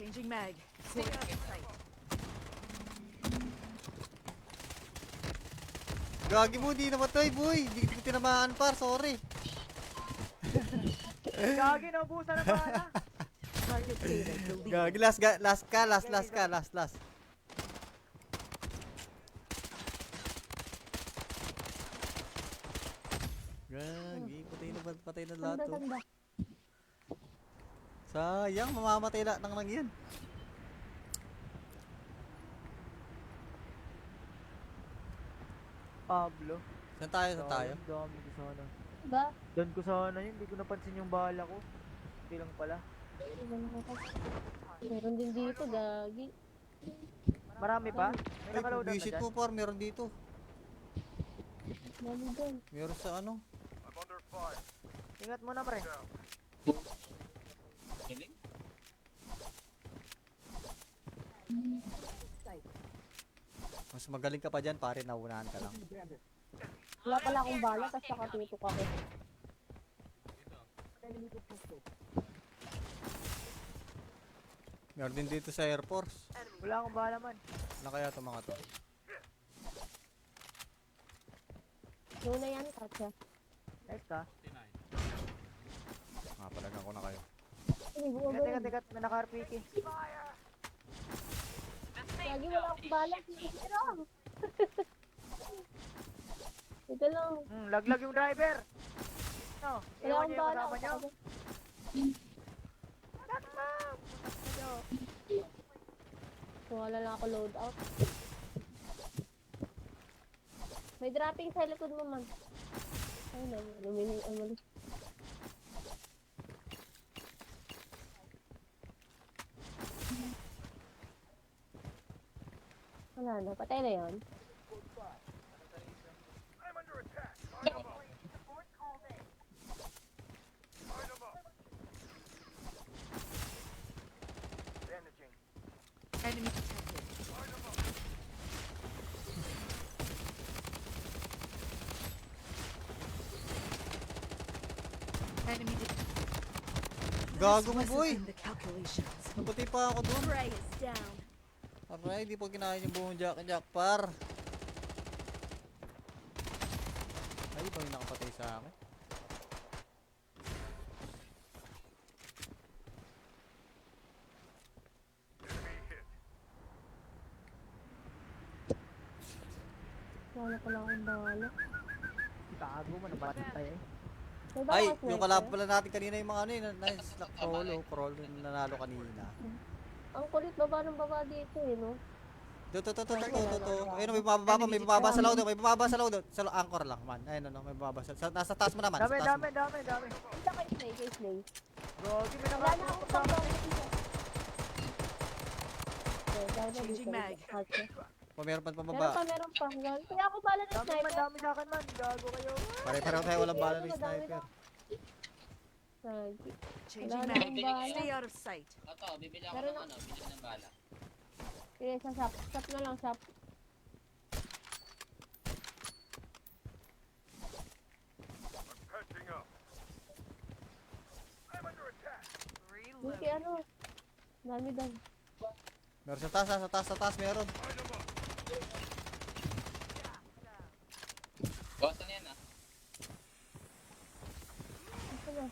Changing mag. Stay out of sight. Gagi mo, di namatay, boy. Di ko tinamaan, par. Sorry. Gagi, naubusan na bala. Target data deleted. Gagi, last. Gagi, patay na lahat, oh. Tanda. Sayang, mamamatay lahat ng yan. Pablo. Saan tayo? Dami ko sana. Ba? Doon ko sana yun, hindi ko napansin yung bala ko. Hindi lang pala. Meron din dito, gagi. Marami pa? Ay, May nakaloadout na visit dyan? mo, par. Meron dito. Dami doon. Meron sa ano. Ingat mo na, pre. Mas magaling ka pa dyan, pare. Naunahan ka lang. Wala pala akong bala, tapos nakatutok ako. Meron din dito sa Air Force. Wala akong bala man. Ano kaya itong mga to? Doon na yan, Katya. Nice ka. Palagan ko na kayo. Hindi, buka ba yun? Teka, may naka-RPK. Gagi, wala akong bala. Pero, ito lang. Laglag yung driver. No, Wala iwan akong niyo yung bala. kasama niyo. Wala lang ako load out. May dropping sa likod mo, man. Ay, na, luminig ang malis. Wala na, patay na yun. Enemy detected. Enemy detected. Gago mo, This wasn't boy. in the calculations. Naputi pa ako dun. Prey is down. Aray, di pa kinain yung buong Jack par. Ay, ba yung nakapatay sa akin? Wala pala akong bala. Gago mo, nabatay eh. May bala Ay, ka, yung sniper? kalaban pala natin kanina yung mga ano yun. Nice, crawl yung nanalo kanina. Ang kulit baba ng baba dito eh, no? To. Ayun, may bababa sa loadout, may bababa sa loadout. Sa anchor lang, man. Ayun, may bababa sa nasa taas mo naman. Dami. Punta kay Slay, Gogi, may Wala na naka-RPK. akong pang dito. Okay, dahil na Changing dito. mag. Katya. Meron pa Meron pababa. pa. Kaya ako bala ng sniper. Dami sa akin man. Gago kayo. Pare-pareho tayo walang bala ng sniper. Lagi. Changing Wala na mag. akong bala. Stay out of sight. Ito, bibili ako Meron ng ano, bibili ng bala. Sige, sa shop. Shop na lang, shop. Buti ano. Dami doon. Meron sa taas meron. Boss, ano yan ah? Ito na.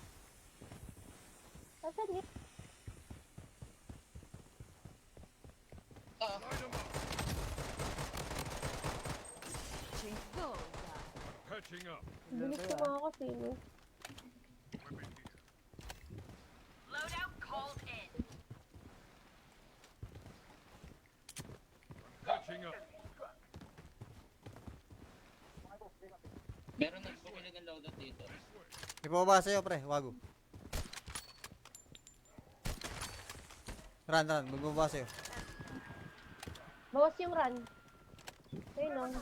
Asan yun? Ito, Change. Go. Patching up. Bilis ko mga kasi, no? Loadout called in. Patching up. meron nagbumili ng loadout dito. May pababa sa'yo, pre. Wago. Run. Magbababa sa'yo. Bawas yung run. Ayun, no?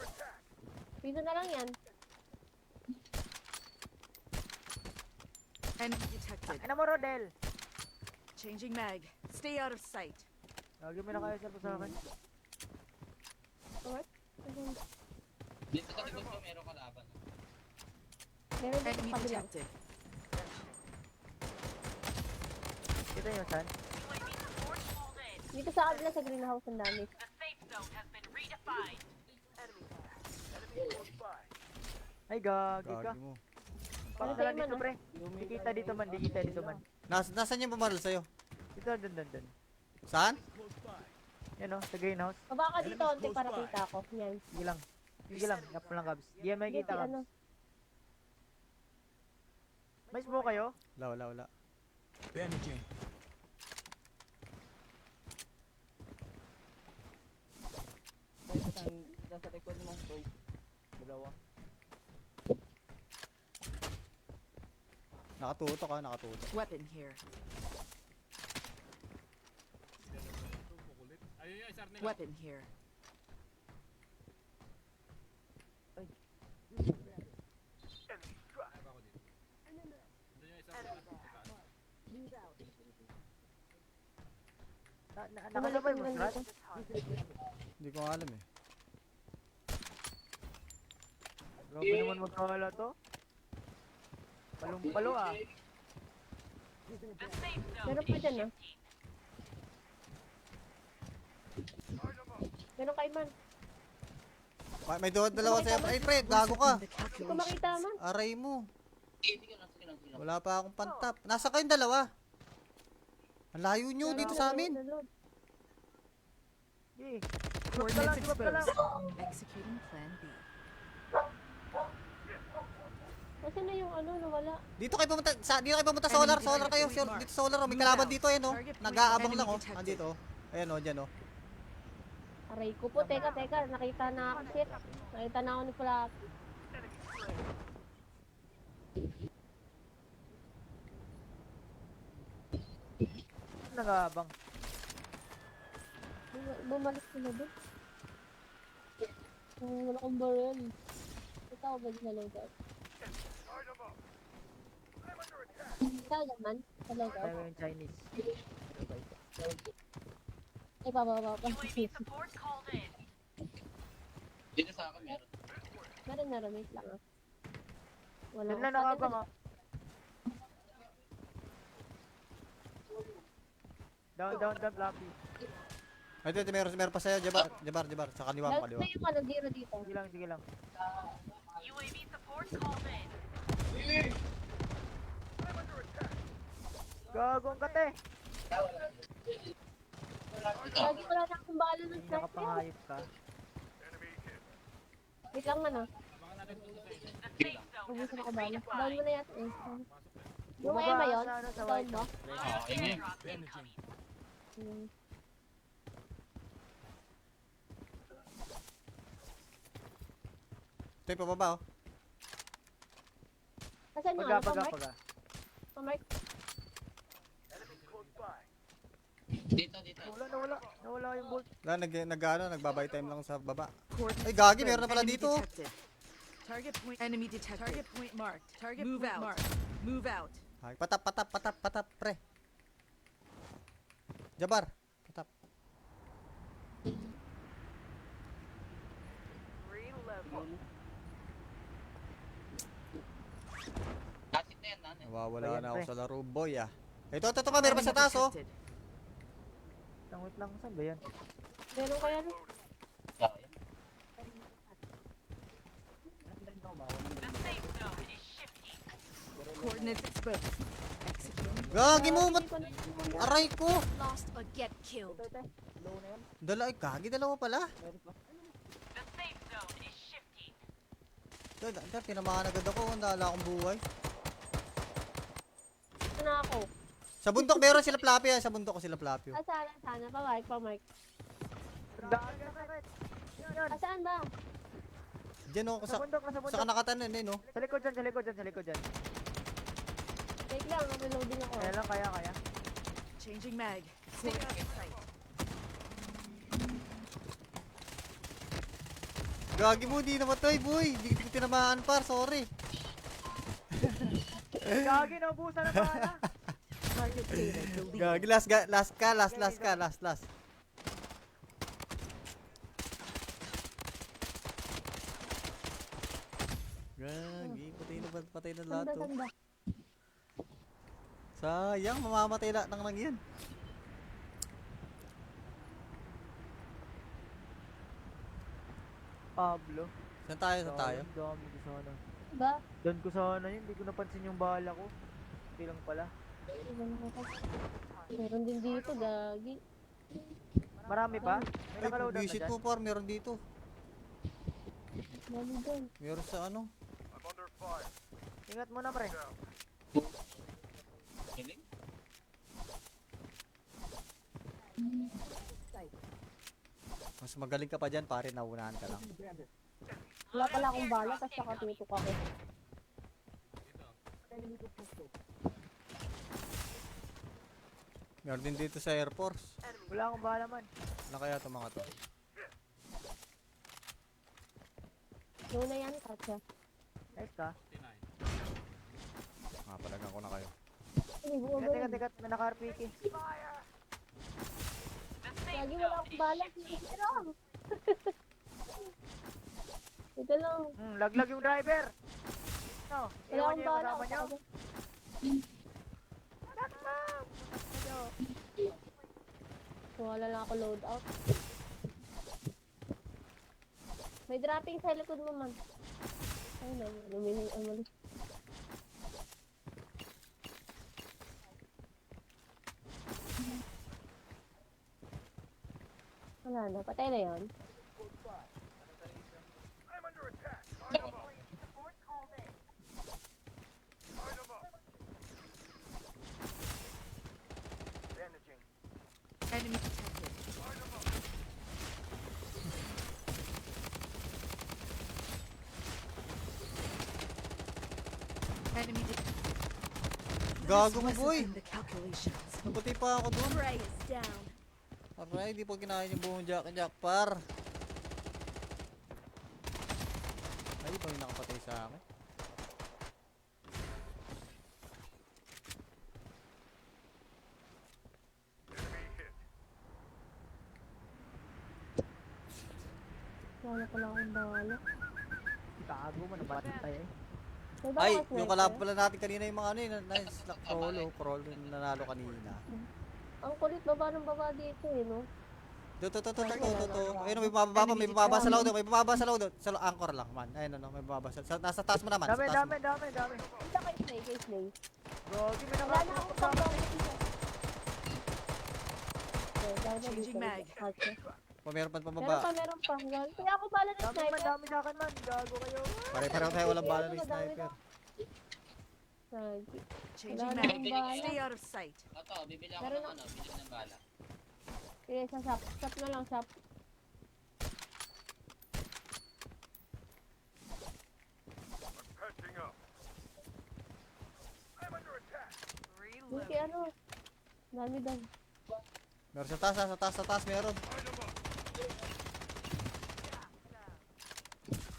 Piso na lang yan. Enemy detected. Ano mo, Rodel? Changing mag. Stay out of sight. Gagi, may naka-SL sa akin. Alright? Dito sa likod ko meron kalaban. Meron din Enemy sa kabila. detected. Kita nyo, San? Dito sa kabila sa greenhouse ang dami. Ay, gagi ka. Gagi mo. Pakita Ano lang dito, tayo, pre. Di kita dito man, di kita dito man. Nasaan yung bumaril sa'yo? Dito, dun. Saan? Yan o, sa greenhouse. Baba ka dito, onti para kita ako. Yan. Sige lang. Sige lang, gap lang, Gabs. Di yan makikita, Hindi, Gabs. ano. May smoke kayo? Wala. Bandaging. Nasa likod mo, boy. Dalawa. Nakatutok ka, nakatutok. Weapon here. Weapon here. Nakasabay mo, Bumalik Strat? yung nandito. Hindi ko alam eh. Grabe naman magkawala to. Palong-palo ah. Meron pa dyan, ah. Meron kay man. May dalawa sa'yo. Ay, pre, gago ka. Hindi ko makita man. Aray mo. Sige lang. Wala pa akong pantap. Nasa kayong dalawa. Ang layo nyo dito sa amin. Sige. Coordinates Swap ka lang. exposed. Executing plan B. Kasi na yung ano, nawala. Dito kayo pumunta solar kayo. Sure, dito solar oh. May kalaban dito eh no. Nag-aabang lang oh. Andito oh. Ayan oh, diyan oh. Aray ko po, teka. Nakita na ako, shit. Nakita na ako ni Pula. Nangabang. Bumalik sila doon. Wala akong barrel. Ito ako ba sa loadout? Ikaw naman, sa loadout. Tayo yung Chinese. Ay, pababa. Dito sa akin meron. Meron, wait lang ah. Wala Doon lang nakabang ah. Down, Flappy. Ay, dito meron pa sa'yo. Jabar. Sa kaliwa. Lalo na yung ano, zero dito. Sige lang. Gagong kate. Lagi wala na akong bala ng sniper. Nakapangayot ka. Wait lang man ah. Ubusin ako bala. Down mo na yata eh. Yung Bumaba Emma yun? sa ano, sa Down white. mo? Yun. Hmm. Ito yung pababa oh. Nasaan yung Paga. ano? Pamark? Dito. Nawala yung bolt. Nagbabay time lang sa baba. Coordinates Ay, gagi, exposed. meron na pala Enemy dito. detected. Target point. Enemy detected. Target point marked. Target move out. Marked. Move out. Ay, patap, pre. Jabar, patap. Kasit na yan, nanay. Nawawala Ayan, na ako pre. sa laro, boy ah. Ito pa, meron pa sa taas oh. Detected. Wait lang, saan ba yan? Meron kaya no? Sayang. Coordinates exposed. Executing. Gagi mo, Hindi ko na- aray ko. Lost or get killed. Dalawa pala. Tinamaan agad ako, wala akong buhay. Ito na ako. Sa bundok meron sila Flappy ah, sa bundok ko sila Flappy. Oh. Sana. Pamark. Yan. Saan ba? Diyan oh, Nasa bundok. sa nakatanan eh no. Sa likod dyan. Wait lang, reloading ako. Kaya lang, kaya. Changing mag. Stay out of sight. Gagi mo, di namatay boy. Di ko tinamaan par, sorry. Gagi, naubusan na bala. Target data deleted. Gagi, last ka. Gagi, patay na lahat oh. Sanda. Sayang, mamamatay lang yan. Pablo. Saan tayo? Saan tayo? Ang dami ko sana. Diba? Doon ko sana yun, hindi ko napansin yung bala ko. Hindi lang pala. Meron din dito, gagi. Marami pa? May Ay, nakaloadan na visit dyan. mo par, meron dito. Dami dyan. Meron sa ano? Ingat mo na pre. Kiling? Mas magaling ka pa dyan, pare, naunahan ka lang. Wala pala akong bala, tapos nakatutok ako. Meron din dito sa Air Force. Wala akong bala man. Ano kaya itong mga to? Doon na yan, Katya. Nice ka. Palagan ko na kayo. Hindi, bumaba Teka, yun. teka, may naka-RPK. Gagi, wala akong bala. Ito lang. Ito lang. Laglag yung driver. No, Wala iwan akong niyo yung bala. kasama niyo. Wala lang ako load out. May dropping sa likod mo, man. Ay, lumining umalis. Wala na, patay na yun. Enemy detected. Enemy detected. Gago mo, This wasn't boy! in the calculations. Naputi pa ako dun. Prey is down. Aray, di po kinain yung buong Jack par. Ay, ba yung nakapatay sa akin? Wala pala akong bala. Gago mo, nabatid tayo eh. May bala Ay, ka, yung sniper? kalaban pala natin kanina yung mga ano yun. Nice, crawl yung nanalo kanina. Ang kulit baba ng baba dito eh, no? To. Ayun, may bababa pa, may bababa sa loadout, may bababa sa loadout. Sa anchor lang, man. Ayun, may bababa nasa taas mo naman, sa Dami, taas mo. dami. Punta kay Slay, kay Slay. Gogi, may Wala na nakapasok akong sa pang akin. Changing mag. Meron pa Meron pababa. pa, meron pa. Gagi. Kaya ako bala ng Dami man, sniper. dami sa akin man. Gago kayo. Pare-pareho tayo walang bala ng Madami sniper. Gagi. Changing Wala na mag. akong bala. Stay out of sight. Ito, bibili ako Meron ng na- ano, bibili ng bala. Sige, sa shop. Shop na lang, shop. Patching up. Hindi, ano. Dami daw. Meron sa taas, meron.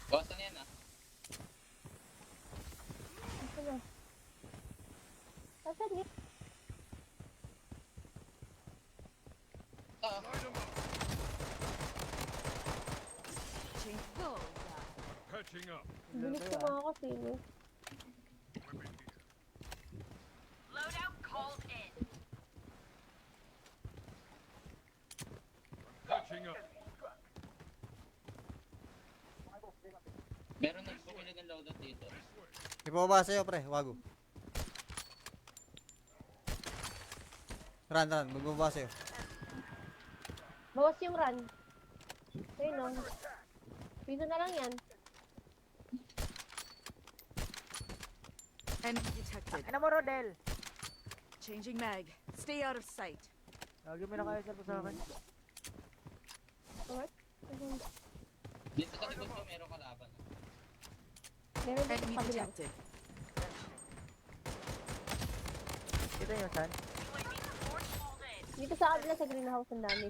Boss, ano yan ah? Ito na. Asan yun? Ito, Change. Go. Patching up. Bilis ko mga kasi, no? Patching up. meron na bumili ng loadout dito. May bababa sa'yo, pre. Wago. Run. May bababa sa'yo. Bawas yung run. Ayun, no? Piso na lang yan. Enemy detected. Ano mo, Rodel? Changing mag. Stay out of sight. Gago, may naka-SR pa sa akin. Alright? Dito sa likod ko meron kalaban. Meron din Enemy sa kabila. detected. Kita nyo, San? Dito sa kabila sa greenhouse ang dami.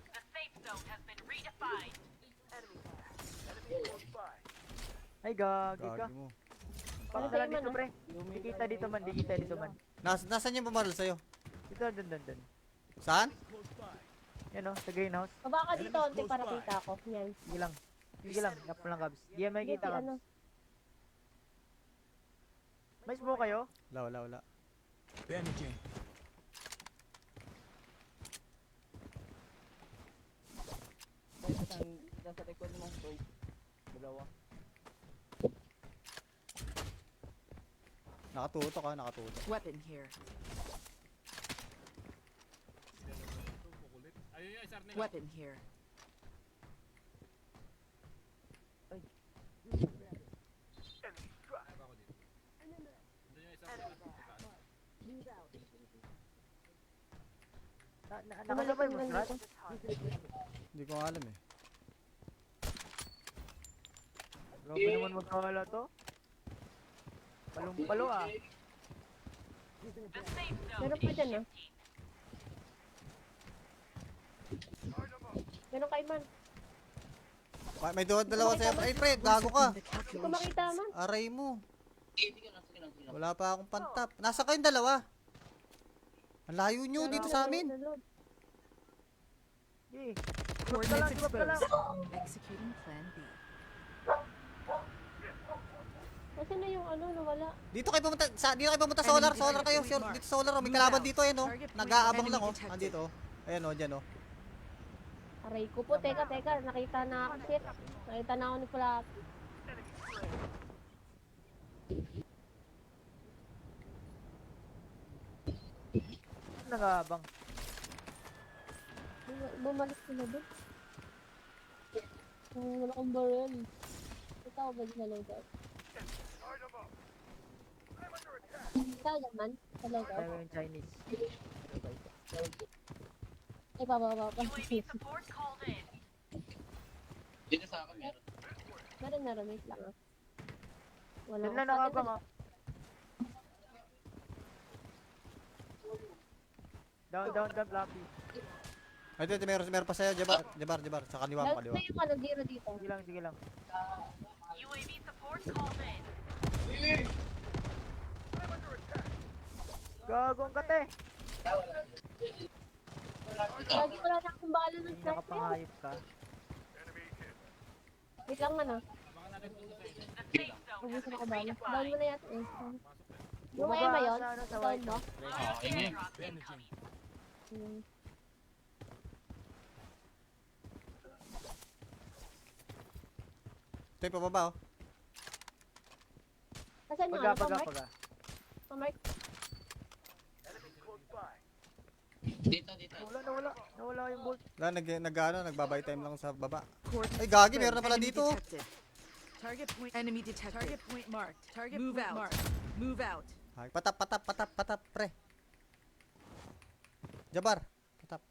Ay, gagi ka. Gagi mo. Pakita Ano lang sa'yo, dito, man, pre. Di kita dito man, di kita dito man. Nasaan yung bumaril sa'yo? Dito, dun. Saan? Yan o, sa greenhouse. Baba ka dito, onti para kita ako. Yan. Sige lang, gap lang, Gabs. Di yan makikita, Hindi, Gabs. ano. May smoke kayo? Wala. Bandaging. Nasa likod mo, boy. Dalawa. Nakatutok ka, nakatutok. Weapon here. Weapon here. Nakasabay mo, Strat? Hindi ko alam eh. Grabe naman magkakala to. Palong-palo ah. Meron pa dyan, ah. Meron kay man. May dalawa sa'yo. Ay, pre, gago ka. The Hindi ko calculation. makita man. Aray mo. Sige lang, sige lang, sige lang. Wala pa akong pantap. Nasa kayong dalawa. Ang layo nyo dito sa amin. Sige. Coordinates Drop ka lang. exposed. Executing plan B. Kasi na yung ano, nawala. Dito kayo pumunta, solar kayo. Sure, dito solar oh. May kalaban dito eh no. Nag-aabang lang oh. Andito oh. Ayan oh, dyan oh. Aray ko po, teka. Nakita na ako, shit. Nakita na ako ni Flappy. Nag-aabang. Bumalik sila doon. Wala akong barrel. Ito ako ba sa loadout? Kaya man, sa loadout. Tayo yung Chinese. Ay, pa. Dito sa akin meron. Meron, wait lang ah. Wala Diyan na nakabang ah. Down, Flappy. Ay, dito meron pa sa'yo. Jabar. Sa kaliwa mo, Lalo kaliwa. na yung ano, zero dito. Sige lang. Gagong kate. Lagi wala na akong bala ng sniper. Nakapahayop ka. Wait lang man ah. Ubusin ako bala. Down mo na yata eh. Yung Bumaba Emma yun? sa ano, sa Down white. mo? Ingay. Hmm. Ito yung pababa oh. Asan yung Paga. ano? Pamark? Dito. Nawala yung bolt. Wala, nagbabay time lang sa baba. Coordinates Ay, gagi, exposed. meron na pala Enemy dito. detected. Target point. Enemy detected. Target point marked. Target move out. Marked. Move out. Ay, patap, pre. Jabar. Patap.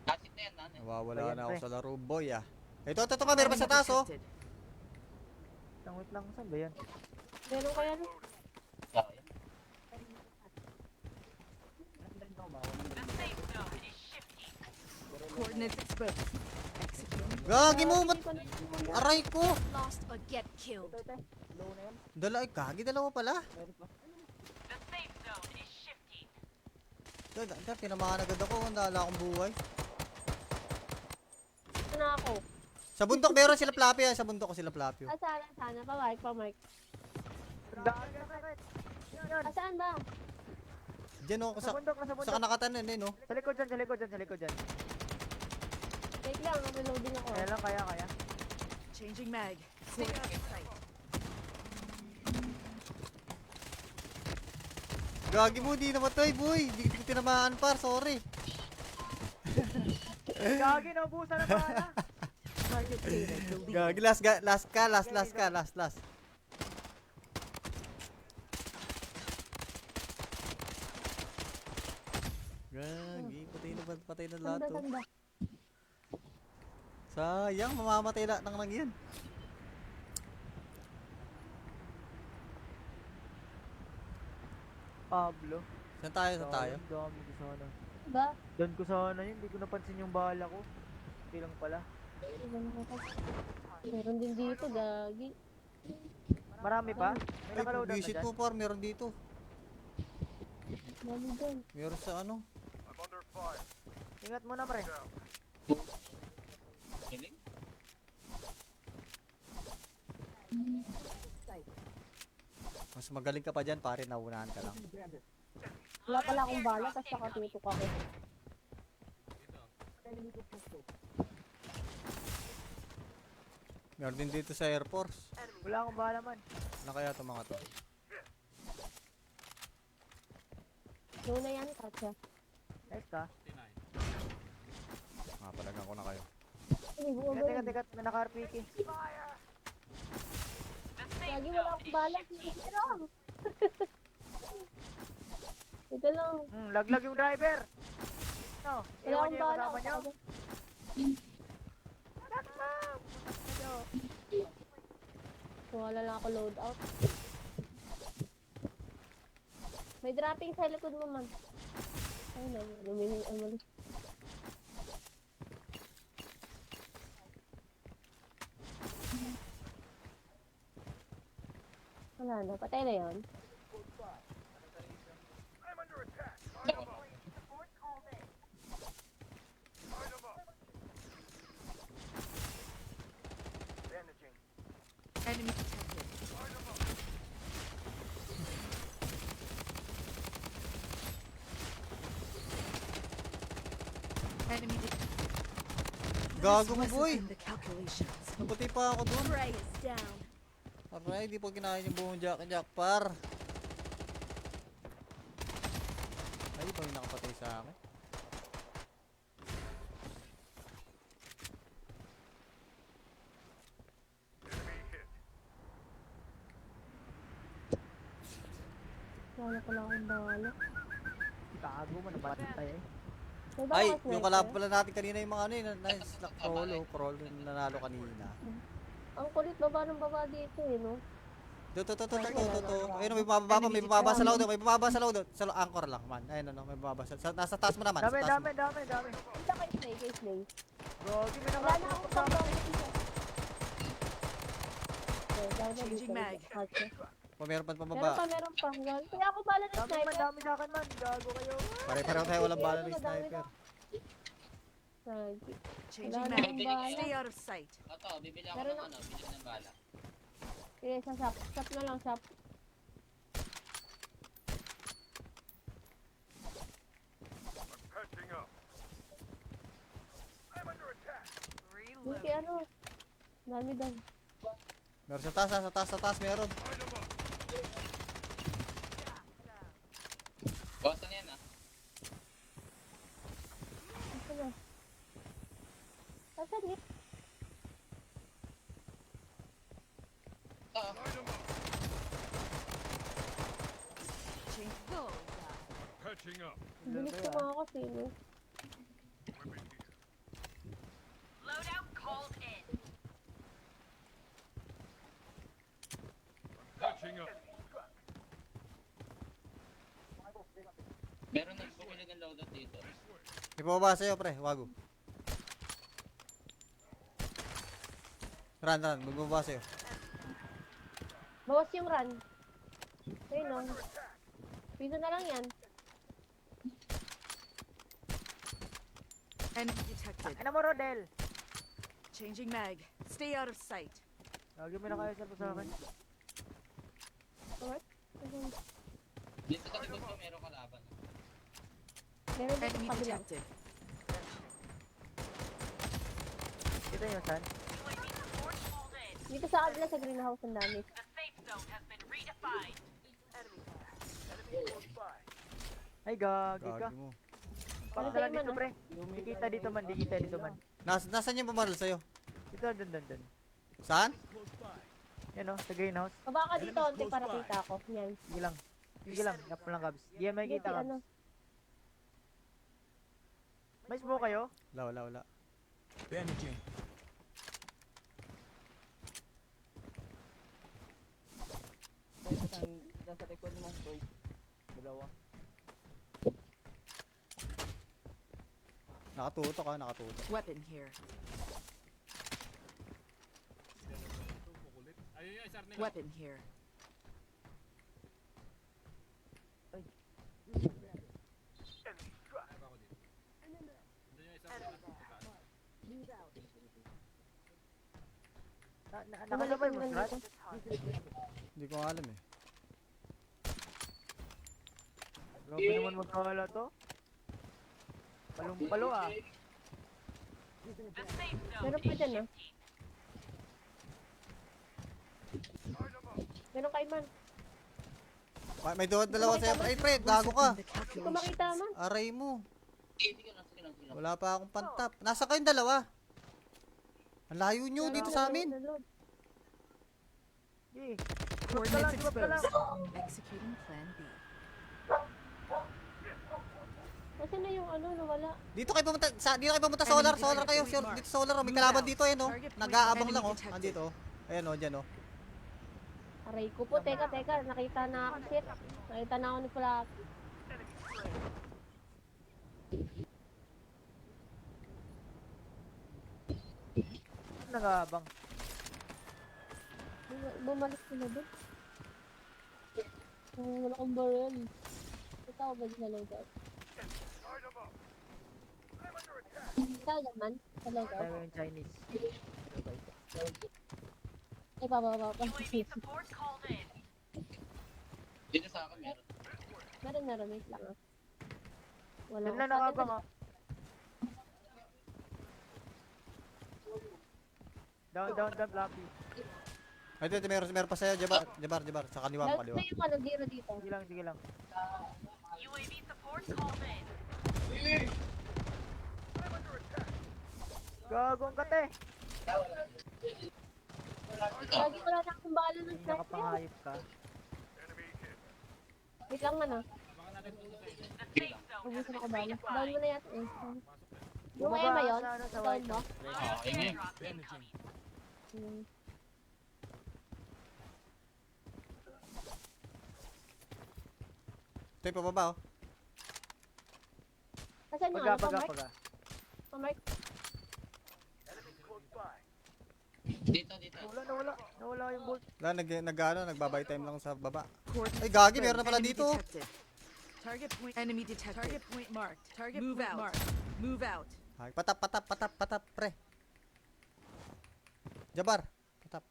Kasit na yan, nanay. Nawawala Ayan, na ako pre. sa laro, boy ah. Ito, meron pa sa taas oh. detected. Wait lang, saan ba yan? Meron kaya no? Sayang. Coordinates exposed. Executing. Gagi mo, Hindi ko na- aray ko. Lost or get killed. Dalawa pala. Tinamaan agad ako, wala akong buhay. Ito na ako. Sa bundok meron sila Flappy ah, sa bundok ko sila Flappy. Oh. Sana. Pamark. Dami sakit. Yan. Saan ba? Diyan oh, Nasa bundok. sa kanakatanan eh no. Sa likod dyan. Wait lang, reloading ako. Kaya lang, kaya. Changing mag. Coordinates sight. Gagi mo, di namatay boy. Di ko tinamaan par, sorry. Gagi, naubusan na bala. Target data deleted. Gagi, last. Gagi, patay na lahat oh. Tanda. Sayang, mamamatay lahat ng lang yan. Pablo. Saan tayo? Dami ko sana. Ba? Doon ko sana yun, hindi ko napansin yung bala ko. Hindi lang pala. Meron din dito, gagi. Marami pa? May Ay, nakaloadan na visit dyan. mo par, meron dito. Mali dyan. Meron sa ano. Ingat mo na pre. Hiling? Mas magaling ka pa dyan, pare, naunahan ka lang. Wala pala akong bala, tapos nakatutok ako. Meron din dito sa Air Force. Wala akong bahala man. Ano kaya itong mga to? Doon na yan, Katya. Nice ka. Palagan ko na kayo. Hindi, Teka, bumabalik. teka, may naka-RPK. Lagi wala akong bala. Pero, ito lang. Laglag yung driver. No, Wala iwan akong niyo yung bala. kasama niyo. Wala lang ako loadout. May dropping sa likod mo, man. Ay, lumihin ang malis. Wala na, patay na yun. Enemy detected. Enemy detected. Gago mo, This boy! wasn't in the calculations. Naputi pa ako dun. Prey is down. Aray, di pa kinain yung buong Jack par. Ay, ba yung nakapatay sa akin? Wala pala akong bala. Tago mo, nabatin tayo eh. May bala Ay, ka, yung sniper? kalab pala natin kanina yung mga ano yun. Nice, crawl yung nanalo kanina. Ang kulit baba ng baba dito eh, no? To. Ayun, may bababa pa, may bababa sa loadout, may bababa sa loadout. Sa anchor lang, man. Ayun, ano, may bababa nasa taas mo naman, sa Dami, taas mo. dami. Punta kay Slay, kay Slay. Gogi, may Wala na naka-RPK akong sa akin. pang-bawang Changing mag. Meron pa Meron pababa. pa, meron pa. Kaya ako bala ng Dami man, sniper. dami sa akin man. Gago kayo. Pare-pareho tayo walang bala ng sniper. Lagi. Changing Wala na mag. akong bala. Stay out of sight. Ito, bibili ako Meron ng na- ano, bibili ng bala. Sige, sa shop. Shop na lang, shop. Patching up. Hindi ano. Dami daw. Meron sa taas, meron. Boss, ano yan ah? Ito na. Saan yun? Ito, Change. Go. Patching up. Bilis ko mga kasi, no? Weapon here. Patching up. meron nang bumili ng loadout dito. May pababa sa'yo, pre. Wago. Run. May pababa sa'yo. Bawas yung run. Ayun, no? Piso na lang yan. Enemy detected. Ano mo, Rodel? Changing mag. Stay out of sight. Gago, may naka-SR pa sa akin. Alright? Dito sa likod ko, meron kalaban. Meron dito Enemy sa kabila. detected. Kita nyo, San? Dito sa kabila sa greenhouse ang dami. Ay, gagi ka. Gagi mo. Pakita lang Ano dito, tayo, pre. Di kita dito man, di kita dito man. Nasaan yung bumaril sa'yo? Dito, dun. Saan? Yan o, sa greenhouse. Baba ka dito, onti para kita ako. Yan. Sige lang. Yap lang, Kabs. Di yan makikita, Dito, Kabs. ano. May smoke kayo? Wala. Bandaging. Nasa likod mo, boy. Dalawa. Nakatutok. Weapon here. Weapon here. Nakasabay mo, Strat? Hindi ko alam eh. Grabe naman magkawala to. Palong-palo ah. Meron pa dyan, ah. Meron kay man. May dalawa sa'yo. Ay, pre, gago ka. Hindi ko makita man. Aray mo. Sige lang, sige lang, sige lang. Wala pa akong pantap. Nasa kayong dalawa. Ang layo nyo dito sa amin. Sige. Coordinates Drop ka lang. exposed. Executing plan B. Kasi na yung ano, nawala. Dito kayo pumunta solar kayo. Dito solar, oh. May kalaban dito eh, no. Nag-aabang lang, oh. Andito, oh. Ayan, oh, dyan, oh. Aray ko po, teka, nakita na ako, shit. Nakita na ako ni Flappy. Nangabang. Bumalik sila doon. Wala akong barrel. Ito ako ba sa loadout? Ikaw naman, sa loadout. Tayo yung Chinese. Ay, papa. Dito sa akin meron. Meron, wait lang ah. Wala Yan ako. na nakabang ah. Down, Flappy. Ay, dito, meron pa sa'yo. Jabar. Sa kaliwa mo, Lalo kaliwa. na yung ano, zero dito. Sige lang. Gago ang kate. Lagi wala na akong bala ng sniper. Nakapangayop ka. Wait lang man ah. Ubusin ako bala. Down mo na yata eh. Yung Bumaba Emma yun? sa ano, sa Down white. mo? Ingay. Damaging. Hmm. Ito yung pababa, oh. Asan yung Paga. ano? Pamark? Dito. Nawala yung bolt. Nagbabay time lang sa baba. Coordinates Ay, gagi, meron na exposed. pala Enemy dito. detected. Target point enemy detected. Target point marked. Target move out. Marked. Move out. Ay, patap, pre. Jabar, patap.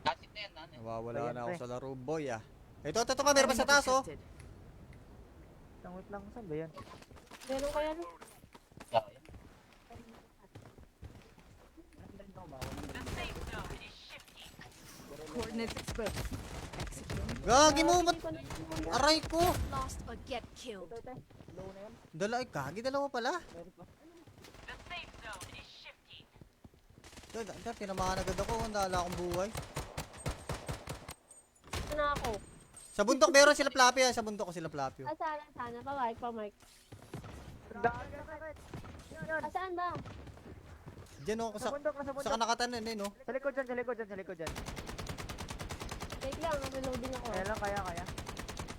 Kasit na yan, nanay. Nawawala Ayan, na ako pre. sa laro, boy, ah. Ito, meron pa sa taas, oh. Detected. Wait lang, saan ba yan? Meron kaya no? Kaya yan. Coordinates exposed. Executing. Gagi mo, Hindi ko na yung aray ko. Lost or get killed. Dalawa pala. Tinamaan agad ako, wala akong buhay. Ito na ako. Sa bundok meron sila Flappy, ah. Sa bundok ko sila Flappy. Ah, sana. Pamark. Daan ka sakit. Yan. Ah, saan ba? Diyan, oh, Sa bundok. sa kanakatanan, eh, no. Sa likod dyan. Wait lang, reloading ako. Kaya lang, kaya.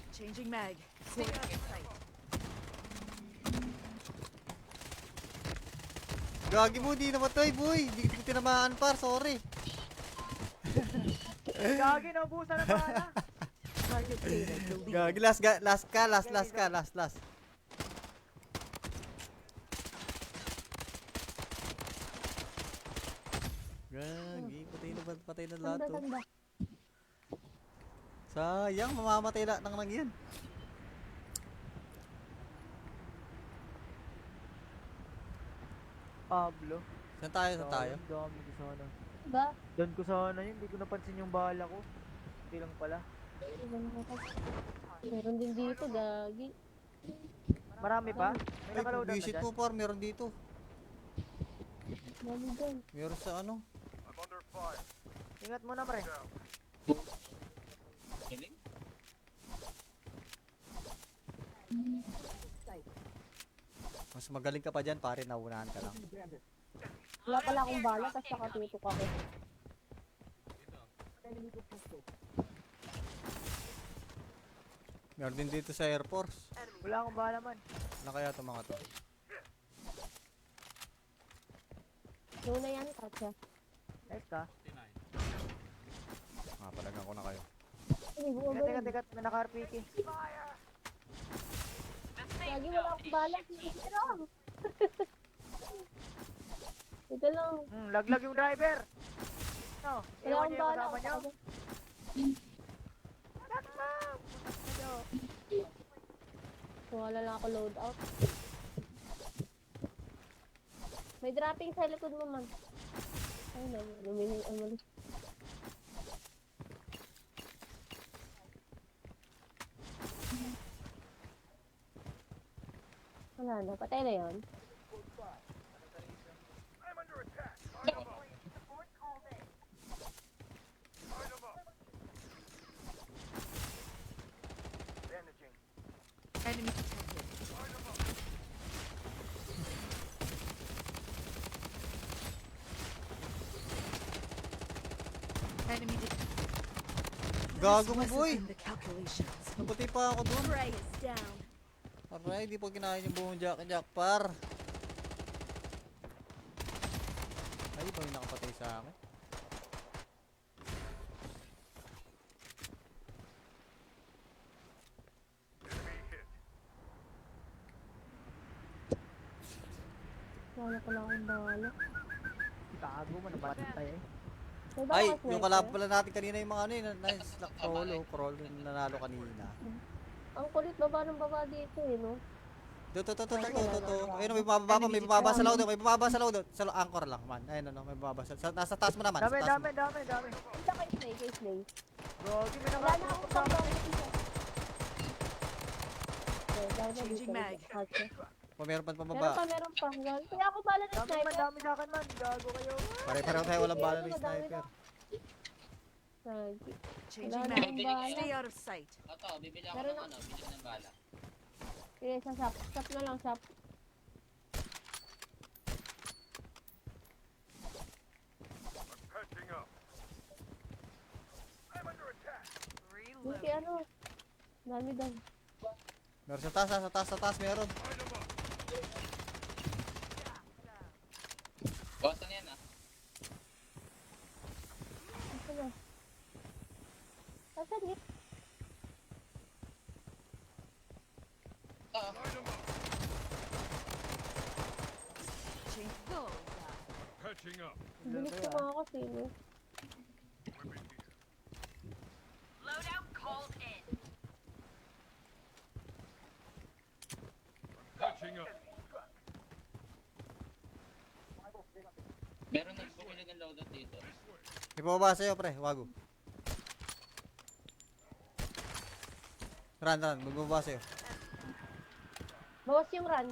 Changing mag. Stay out of sight. Gagi mo, di namatay, boy. Di ko tinamaan, par, sorry. Gagi, naubusan na bala. Target data deleted. Gagi, last. Gagi, patay na lahat, oh. Sanda. Sayang, mamamatay lahat ng nang yan. Pablo. Saan tayo? Dami ko sana. Ba? Doon ko sana yun, hindi ko napansin yung bala ko. Hindi lang pala. Meron din dito, gagi. Marami pa? May Ay, nakaloadout na visit dyan? mo, par, meron dito. Dami dyan. Meron sa ano. I'm under fire. Ingat mo na, pre. Kiling? Mas magaling ka pa dyan, pare, naunahan ka lang. Wala pala akong bala, tapos nakatutok ako. Meron din dito sa Air Force. Wala akong bala man. Ano kaya itong mga to? Doon na yan, Katya. Nice ka. Palagan ko na kayo. Hindi, buo ba? Teka. May naka-RPK. Lagi wala akong bala. Pero, Ito lang. Laglag yung driver. No, Wala iwan akong niyo yung bala. kasama niyo. Wala lang ako load out. May dropping sa likod mo, man. Ay, lumihin ang mali. Wala na, patay na yun. I'm under attack. Line them up. Line them up. Bandaging. Enemy detected. Line them up. Enemy detected. Gago mo, This boy. wasn't in the calculations. Nabuti pa ako dun. Prey is down. Aray, di pa kinain yung buong Jack par. Ay, ba yung nakapatay sa akin? Enemy hit. Wala pala akong bala. Gago mo, nabatin tayo eh. May bala Ay, ka, yung sniper? kalaban pala natin kanina yung mga ano yun. Nice, crawl, yung nanalo kanina. Ang kulit baba dito eh, no? To. Ayun, may bababa pa, may bababa sa loadout, may bababa sa loadout. Sa anchor lang, man. Ayun, may bababa nasa taas mo naman, sa Dami, taas mo. dami. Punta kay Slay. Gogi, may Wala na nakapulong akong sa akin. pambawang isa. Okay, dahil na Changing dito. mag. Okay. O, meron pa Meron pababa. pa. Kaya ako bala ng sniper. Dami sa akin man, gago kayo. Pare-pareho tayo walang bala ng sniper. Lagi. Changing Wala na mag. akong bala. Stay out of sight. Ito, bibili ako Meron ng ano, bibili ng bala. Sige, sa shop. Shop na lang, shop. I'm patching up. I'm under attack. Hindi, ano. Dami. Meron sa taas, meron. Line them up. Boston yan ah. Ito na. Asan yun? Ito, Line them up. Change. Go. Patching up. Bilis ko mga kasi, no? Weapon here. Patching up. meron nang bumili ng loadout dito. May bababa sa'yo, pre, wago. Run, magbababa sa'yo. Bawas yung run.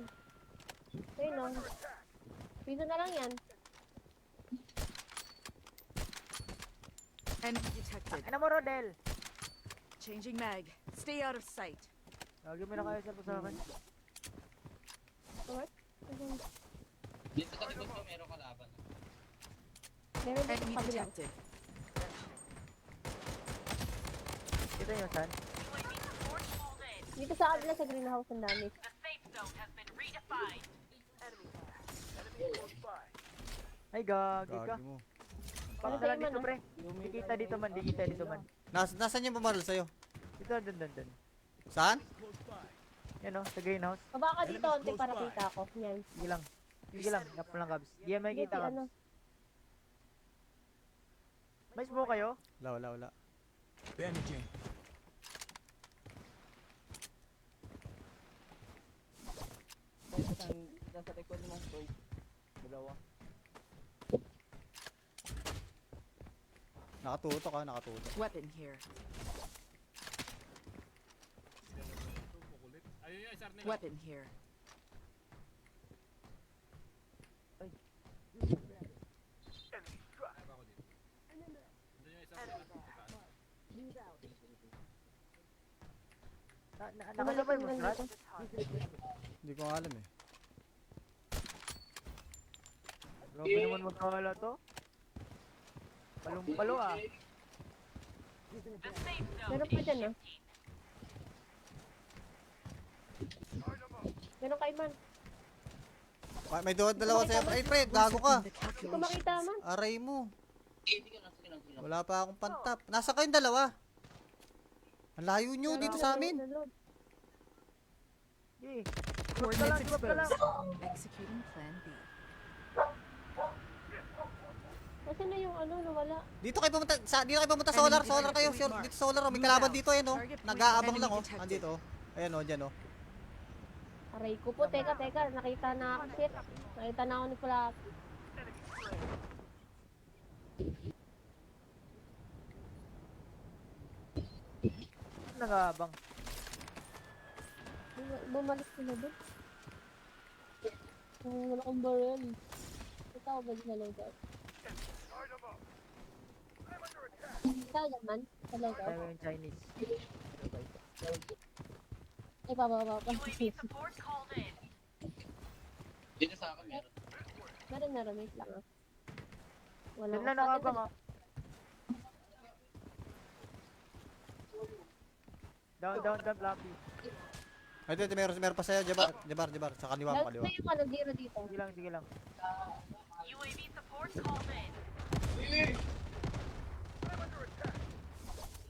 Ayun, no? Piso na lang yan. Enemy detected. Ano mo, Rodel? Changing mag. Stay out of sight. Lagi mo na kayo sa akin. Alright? Dito sa likod ko meron kalaban. Meron din Enemy sa kabila. detected. Dito yung san. Dito sa kabila sa greenhouse ang dami. Ay, gagi ka. Gagi mo. Pakadala Ano dito, tayo, pre. Dikita dito man. Nasaan yung bumaril sa'yo? Dito, dun. Saan? Yan o, sa greenhouse. Baba ka dito, onti para kita ako. Yan. Sige lang, gap lang kabs. Di yan makikita Hindi, kabs. ano. May smoke kayo? Wala. Bandaging. Nasa likod mo, Toy. Dalawa. Nakatutok. Weapon here. Weapon here. Nakasabay mo, Strat? Hindi ko alam eh. Grabe naman magkawala to. Palong-palo ah. Meron pa dyan, ah. Meron kay Man. May dalawa sa'yo. Ay, pre, gago ka. The Hindi ko makita, calculations. Man. Aray mo. Sige lang. Wala pa akong pantap. Nasa kayong dalawa. Ang layo nyo dito sa amin. Sige. Coordinates Drop ka lang. exposed. Executing plan B. ano, nawala. Dito kayo pumunta solar kayo. Dito solar, oh. May kalaban dito eh, no. Nag-aabang lang, oh. Andito, oh. Ayan, oh, dyan, oh. Aray ko po, teka, nakita na ako, shit. Nakita na ako ni Flappy. Nangabang. Bumalik sila doon. Wala akong barrel. Ito ako ba na loadout? Ikaw naman, sa loadout. Tayo yung Chinese. Ay, papa. Dito sa akin meron. Meron, wait lang ah. Wala Doon akong na nakabang ah. Down, Flappy. Ay, dito, meron pa sa'yo, Jabar. Sa kaliwa mo, Lalo kaliwa. na yung ano, zero dito. Sige lang.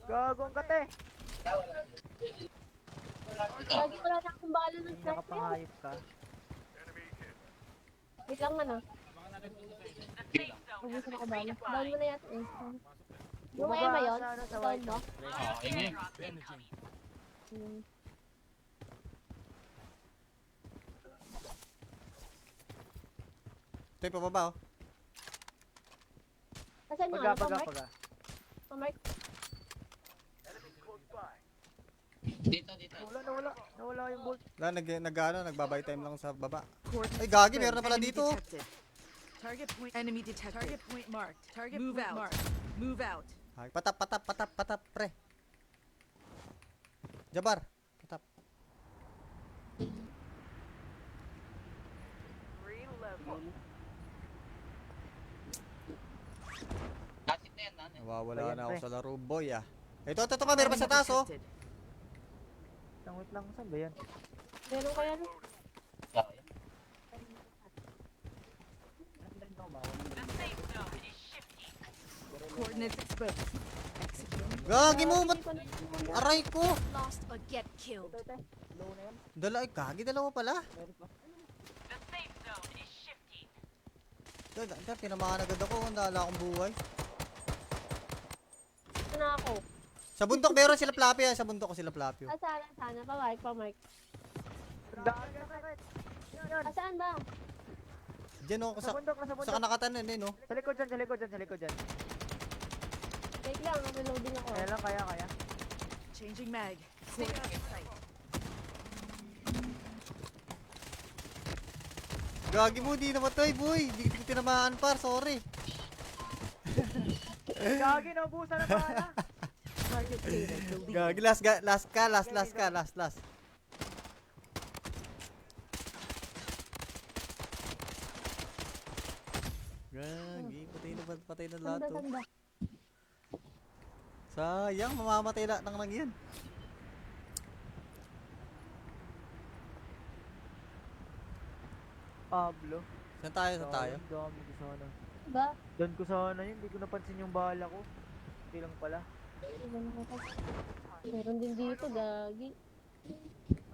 Gagong kate. Lagi wala na akong bala ng sniper. Nakapangayop ka. Wait lang ano. Ubusin ako bala. Down mo na yata eh. Yung Bumaba Emma yun? sa ano, sa Down white. mo? Ingay. Bandaging. Hmm. Ito yung pababa, oh. Asan yung ano? Paga. Pamark? Dito. Nawala yung bolt. Nagbabay time lang sa baba. Coordinates Ay, gagi, confirmed. meron na pala Enemy dito. detected. Target point enemy detected. Target point marked. Target move out. Marked. Move out. Ay, patap, pre. Jabar, patap. Kasit na yan, nanay. Nawawala Ayan, na ako pre. sa laro, boy, ah. Ito pa, meron pa sa taas, oh. Detected. Wait lang, saan ba yan? Meron kaya no? Okay. Coordinates exposed. Execute. Gagi mo, ba't? Hindi ko na yung Aray ko. Lost or get killed. Dalawa pala. Tinamaan agad ako, ang dala akong buhay. Ito na ako. Sa bundok meron sila Flappy, ah. Sa bundok ko sila Flappy, oh. Sana. Pamark. Saan ba? Diyan, oh, Sa bundok. sa kanakatanan, eh, no? Sa likod dyan. Wait lang, reloading ako. Kaya lang, kaya. Changing mag. Stay out of sight. Gagi mo, di namatay, boy. Di ko tinamaan, par, sorry. Gagi, naubusan na bala. Target data deleted. Gagi, last. Gagi, patay na lahat, oh. Sanda. Sayang, mamamatay lang lang yan. Pablo. Saan tayo? Dami ko sana. Ba? Doon ko sana yun, hindi ko napansin yung bala ko. Hindi lang pala. Meron din dito, gagi.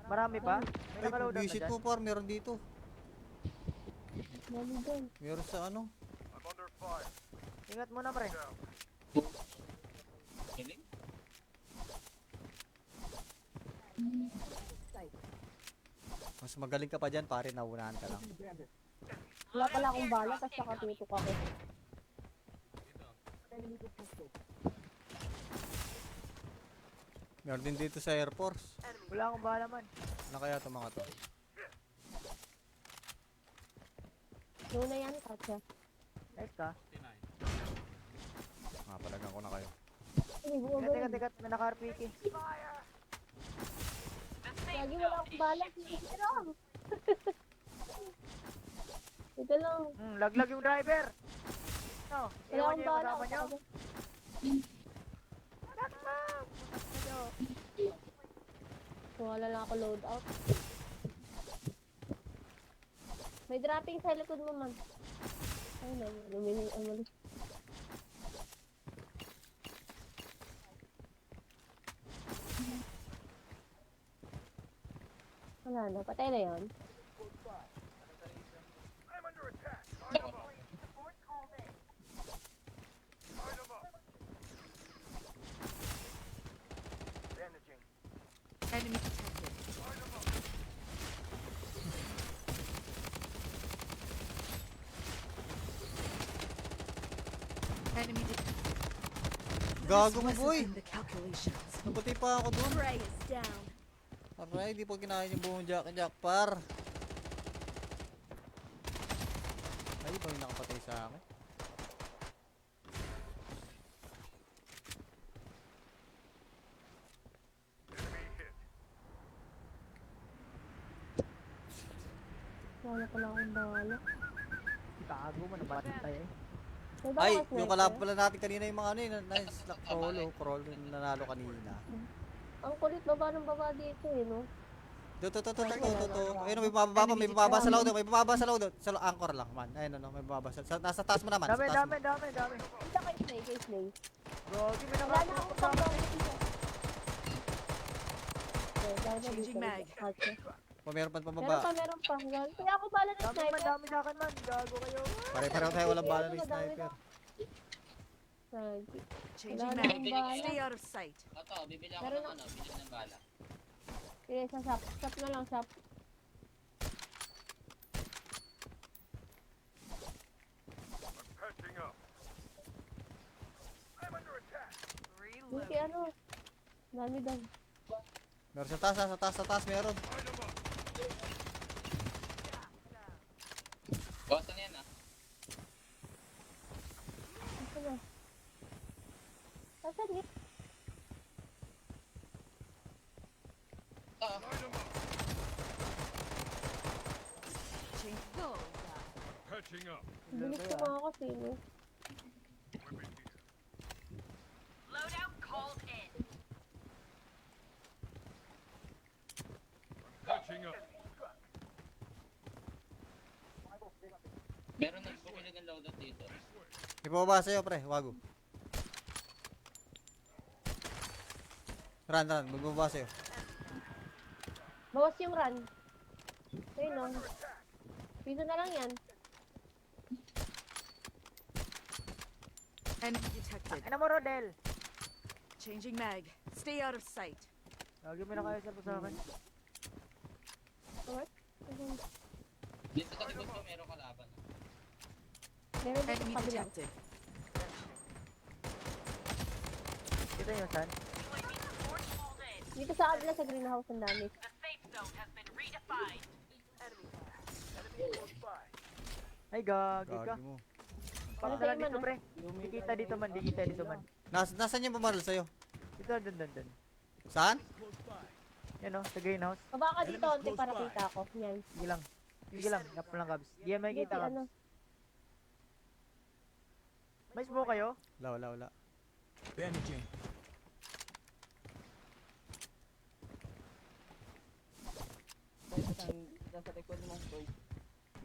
Marami pa? Ay, May nakaloadout na visit dyan? mo, par, meron dito. Dami doon. Meron sa ano? I'm under fire. Ingat mo na, pre. Kiling? Mas magaling ka pa dyan, pare, naunahan ka lang. Wala pala akong bala, tapos nakatutok ako. Meron din dito sa Air Force. Wala akong bala man. Ano kaya itong mga to? Doon na yan, Katya. Nice ka. Palagan ko na kayo. Hindi, buo ba yun? Teka, may naka-RPK. Gagi, wala akong bala. Pero, ito lang. Laglag yung driver. No, Wala ewan akong niyo yung bala. kasama niyo. Wala lang ako loadout. May dropping sa likod mo, man. Ay, luminig ang mali. Wala na, patay na yun. Enemy detected. Gago mo, This boy. wasn't in the calculations. Nabuti pa ako dun. Prey is down. Aray, di pa kinain yung buong Jack par. Ay, ba yung nakapatay sa akin? Wala pala akong bala. Gago mo, namatay eh. May bala Ay, ka, yung sniper? kalaban pala natin kanina yung mga ano yun. Nice, crawl yung nanalo kanina. Ang kulit baba ng baba dito eh, no? To. Ayun, may bababa pa, may bababa sa loadout, may bababa sa loadout. Sa anchor lang, man. Ayun, may bababa sa nasa taas mo naman. Dami, Sa taas mo. dami. Kita kay Slay, kay Slay. Gogi, may Wala na nakapulot akong sa akin. pambawang isa. Okay, dahil na Changing dito. mag. Hatche. O, meron pa Meron pababa. pa, meron pa. Gago. Kaya ako bala ng Dami man, sniper. dami sa akin man. Gago kayo. Pare-pareho tayo, walang bala ng sniper. Sagi. Changing Wala mag. na akong bala. Stay out of sight. Ito, bibili ako Meron ng ano, bibili ng bala. Sige, sa sap. Sap na lang, sap. Patching up. I'm under attack. Hindi, ano. Dami daw. Meron sa taas, meron. Light 'em up. Boston yan ah. Ito na. Asan yun? Ito, Light 'em up. Change. Go. Patching up. Bilis ko mga kasi, no? Weapon here. Patching up. meron nang bumili ng loadout dito. May bababa sa'yo, pre. Wago. Run. May bababa sa'yo. Bawas yung run. Ayun, no? Piso na lang yan. Enemy detected. Ano mo, Rodel? Changing mag. Stay out of sight. Lagi may nakayasal po sa akin. Alright? Ayun. Dito sa likod ko meron kalaban. Meron dito Enemy sa kabila. detected. Kita nyo, San? Dito sa kabila sa greenhouse ang dami. Ay, gagi ka. Gagi mo. Pakita Ano lang tayo dito, man, pre. Di kita dito man, di kita dito man. Nasaan yung bumaril sa'yo? Dito, dun. Saan? Yan o, sa greenhouse. Baba ka dito, onti para kita ako. Yan. Sige lang, gap lang, Gabs. Di yan makikita, Hindi, Gabs. ano. May smoke kayo? Wala. Bandaging. Nasa likod ng toy.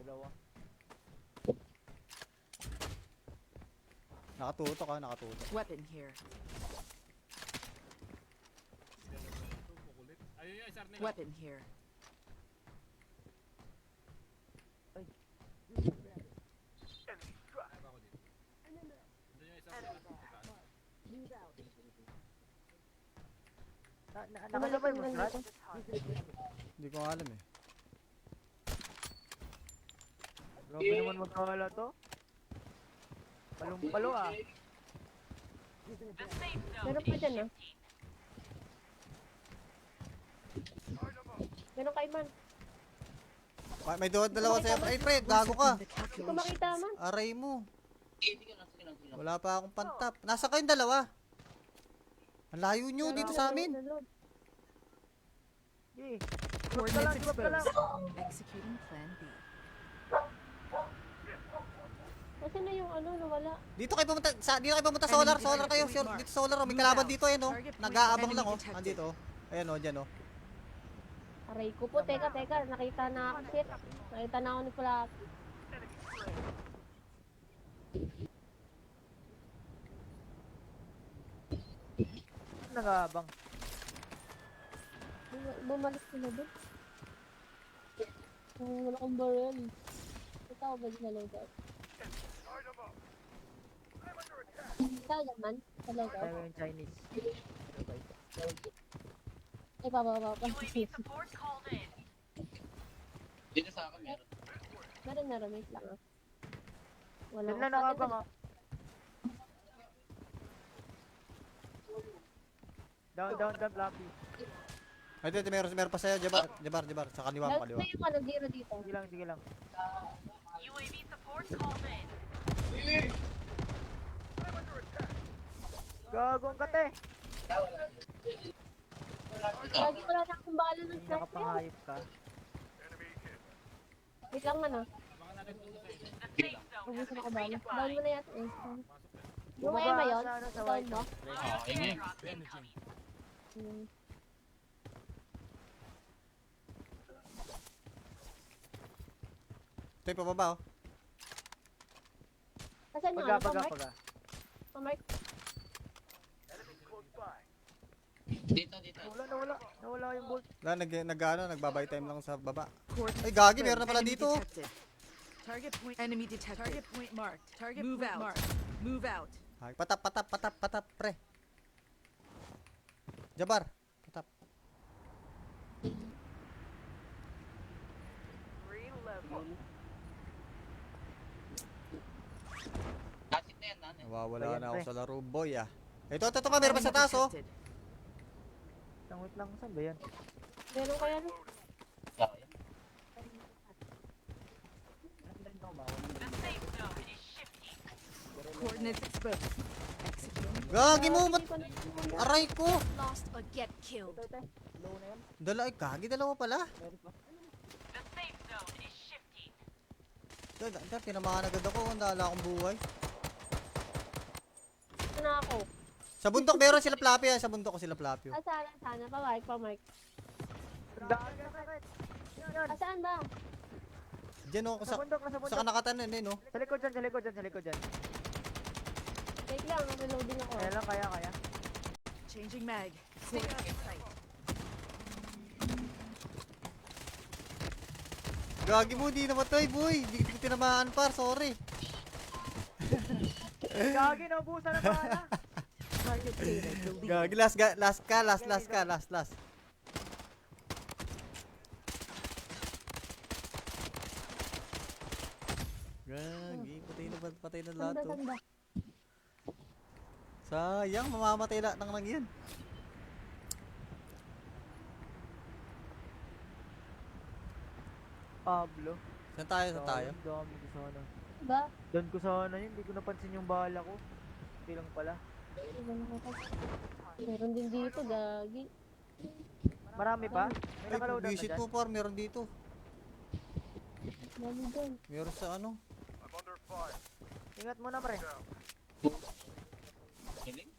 Dalawa. Nakatutok. Weapon here. Weapon here. Nakasabay mo, Bumalik Strat? yung dito. Hindi ko alam eh. Grabe naman magkawala to. Palong-palo ah. Meron pa dyan, ah. Meron kay Man. May dalawa sa'yo. Ay, pre, gago ka. The Hindi ko makita, calculations. Man. Aray mo. Sige lang. Wala pa akong pantap. Nasa kayong dalawa. Ang layo nyo dito sa amin. Yee. Coordinates Swap ka lang. exposed. Executing plan B. Kasi na yung ano, nawala. Dito kayo pumunta solar kayo. Dito solar, may kalaban dito eh no. Nag-aabang lang oh. Andito. Ayan oh, diyan oh. Aray ko po, teka, nakita na ako, shit. Nakita na ako ni Flak. Nangabang. Bumalik sila doon. Wala akong barrel. Kita ko ba sa loadout? Talaga man? Sa loadout? Tayo yung Chinese. Ay, papa. Dito sa akin meron. Meron, wait lang ah. Wala Doon lang akong nakabang shotgun. ah. Down, Flappy. Ay, dito, meron pa sa'yo, Jabar. Sa kaliwa mo, Lalo kaliwa. na yung ano, zero dito. Sige lang. Gagong kate. Lagi wala na akong bala ng Hindi sniper. nakapangayip ka. Wait lang man ah. Ubusan ako bala. Down mo na yata eh. Yung Bumaba Emma yun? sa ano, sa Down white. mo? Oo, yun. Bandaging. Hmm. Ito yung pababa, oh. Asan yung Paga. ano? Pamark? Pamark? Dito. Nawala yung bolt. Nagbabay time lang sa baba. Coordinates Ay, gagi, confirmed. meron na pala Enemy dito. detected. Target point enemy detected. Target point marked. Target move out. Marked. Move out. Ay, patap, pre. Jabar, patap. Kasit na yan, nanay. Nawawala Ayan, na ako pre. sa laro, boy, ah. Ito, meron pa sa taas, oh. detected. Wait lang, saan ba yan? Meron kaya no? Oo, yan. Coordinates exposed. Execute. Gagi mo, Hindi ko na yung ano. aray ko. Lost or get killed. Dalawa pala. Tinamaan agad ako, ang dala akong buhay. Ito na ako. Sa bundok meron sila Flappy, ah. Sa bundok ko sila Flappy, oh. Sana. Pamark. Yan. Saan ba? Diyan, oh, Nasa bundok. sa kanakatanan, eh, no? Sa likod dyan. Wait lang, reloading ako. Kaya lang, kaya. Changing mag. Stay out of sight. Gagi mo, di namatay, boy. Di ko tinamaan, par. Sorry. Gagi, naubusan na bala. Target data deleted. Gagi, last. Gagi, patay na lahat, oh. Sanda. Sayang, mamamatay lahat ng lang yan. Pablo. Saan tayo? Ang dami ko sana. Ba? Doon ko sana yun, hindi ko napansin yung bala ko. Hindi lang pala. Meron din dito, gagi. Marami pa? May Ay, nakaloadan na visit dyan. mo, par. Meron dito. Dami dyan. Meron sa ano. I'm under fire. Ingat muna, pre. Kiling?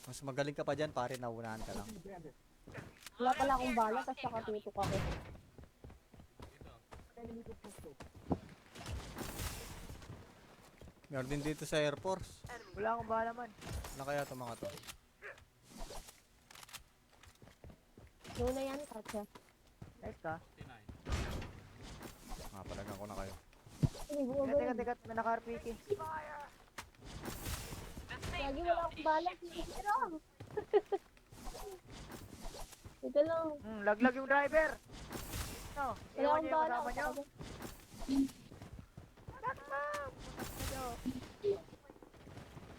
Mas magaling ka pa dyan, pare. Naunahan ka lang. Wala pala akong bala, tapos nakatutok ako. Meron din dito sa Air Force. Wala akong bala man. Ano kaya itong mga to? Doon na yan, Katya. Nice ka. Palagan ko na kayo. Hindi, bumaba yun. Teka, may naka-RPK. Gagi, wala akong bala. Ito lang. Ito lang. Laglag yung driver. No, Wala iwan akong niyo yung bala. kasama niyo.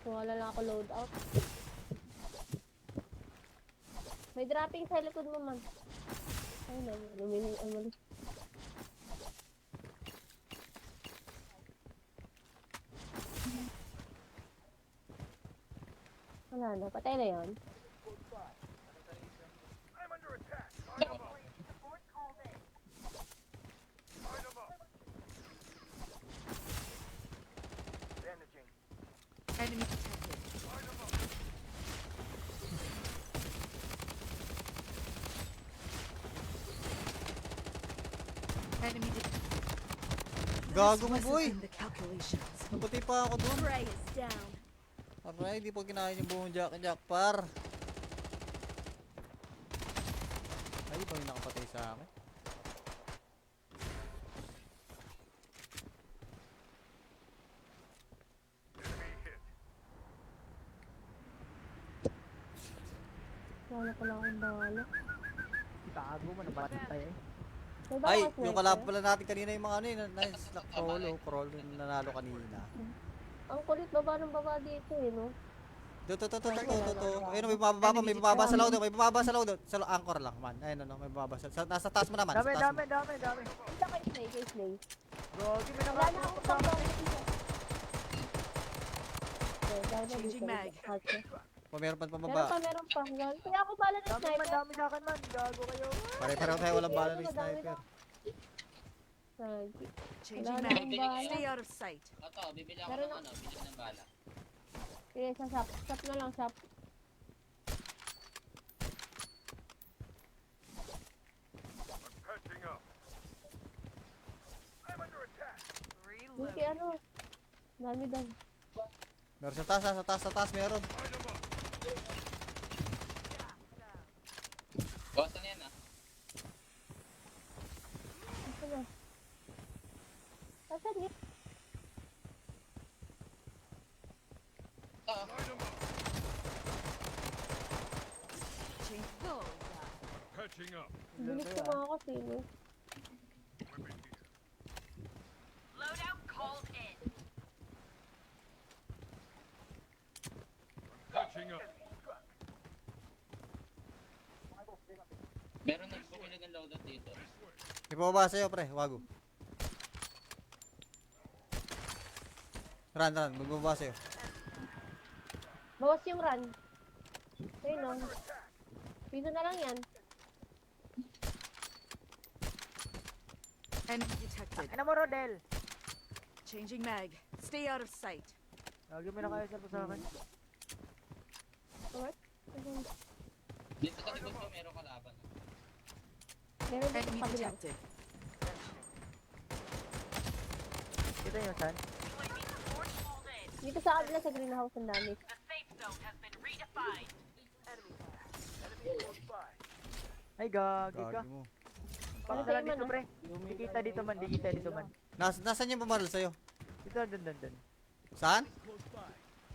Wala lang ako loadout. May dropping sa likod mo, man. Ay, no. Lumining ang mali. Wala na. Patay na yun. I'm under attack. Bandaging. Enemy detected. Enemy detected. Gago mo, This wasn't boy. in the calculations. Naputi pa ako dun. Prey is down. Aray, di pa kinain yung buong Jack par. Ay, pa yung nakapatay sa akin. Enemy hit. Wala pala akong bala. Tago mo, nabatay eh. May bala Ay, ka, yung sniper? kalaban pala natin kanina yung mga ano yun. Nice, crawl, yung nanalo kanina. Ang kulit baba ng baba dito eh, no? To. Ayun, may bababa pa, may bababa sa loadout, may bababa sa loadout. Sa anchor lang, man. Ayun, may bababa. Nasa taas mo naman. Dami, Sa taas mo. dami. Punta kay Slay, kay Slay. Gogi, may Wala na nakapulot akong sa tambang akin. dito. Okay, dahil na Changing dito. mag. Okay. O, meron pa Meron pababa. pa, meron pa. Yan. Kaya ako bala ng Dami man, sniper. dami sa akin man. Gago kayo. Pare-pareho tayo walang bala ng Madami sniper. Sige. Changing Wala na mag. akong bala. Stay out of sight. Oto, bibili ako Meron ng na- ano, bili ng bala. Sige, sa shop. Shop na lang, shop. Patching up. I'm under attack. Hindi ano. Dami daw. Meron sa taas, meron. Bawasan na yan ah. Ito na. Asan yun? Ito, Change. Go. Patching up. Bilis ko mga kasi, no? Weapon here. Patching up. meron na bumili ng loadout dito. May bababa sa'yo, pre. Wago. Run. May bababa sa'yo. Bawas yung run. Ayun, no? Piso na lang yan. Enemy detected. Ano mo, Rodel? Changing mag. Stay out of sight. Gogi, may nakayasal pa sa akin. Alright? Dito sa likod ko meron kalaban. Meron din Enemy sa kabila. detected. Kita nyo, San? Dito sa kabila sa greenhouse ang dami. Ay, gagi ka. Gagi mo. Pakita Ano lang sa'yo, dito, man, pre. Di kita dito man, di kita dito man. Nasaan yung bumaril sa'yo? Dito, dun. Saan?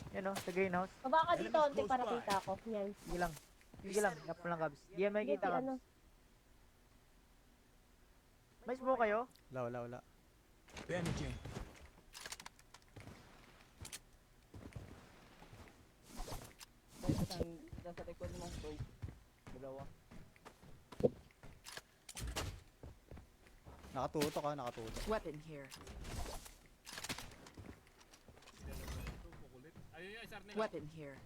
Yan o, sa greenhouse. Baba ka dito, onti para kita ako. Yan. Sige lang, gap lang, Gabs. Di yan makikita, Hindi, Gabs. ano. May smoke kayo? Wala. Nasa likod mo, Toy. Dalawa. Nakatutok. Weapon here. Weapon here.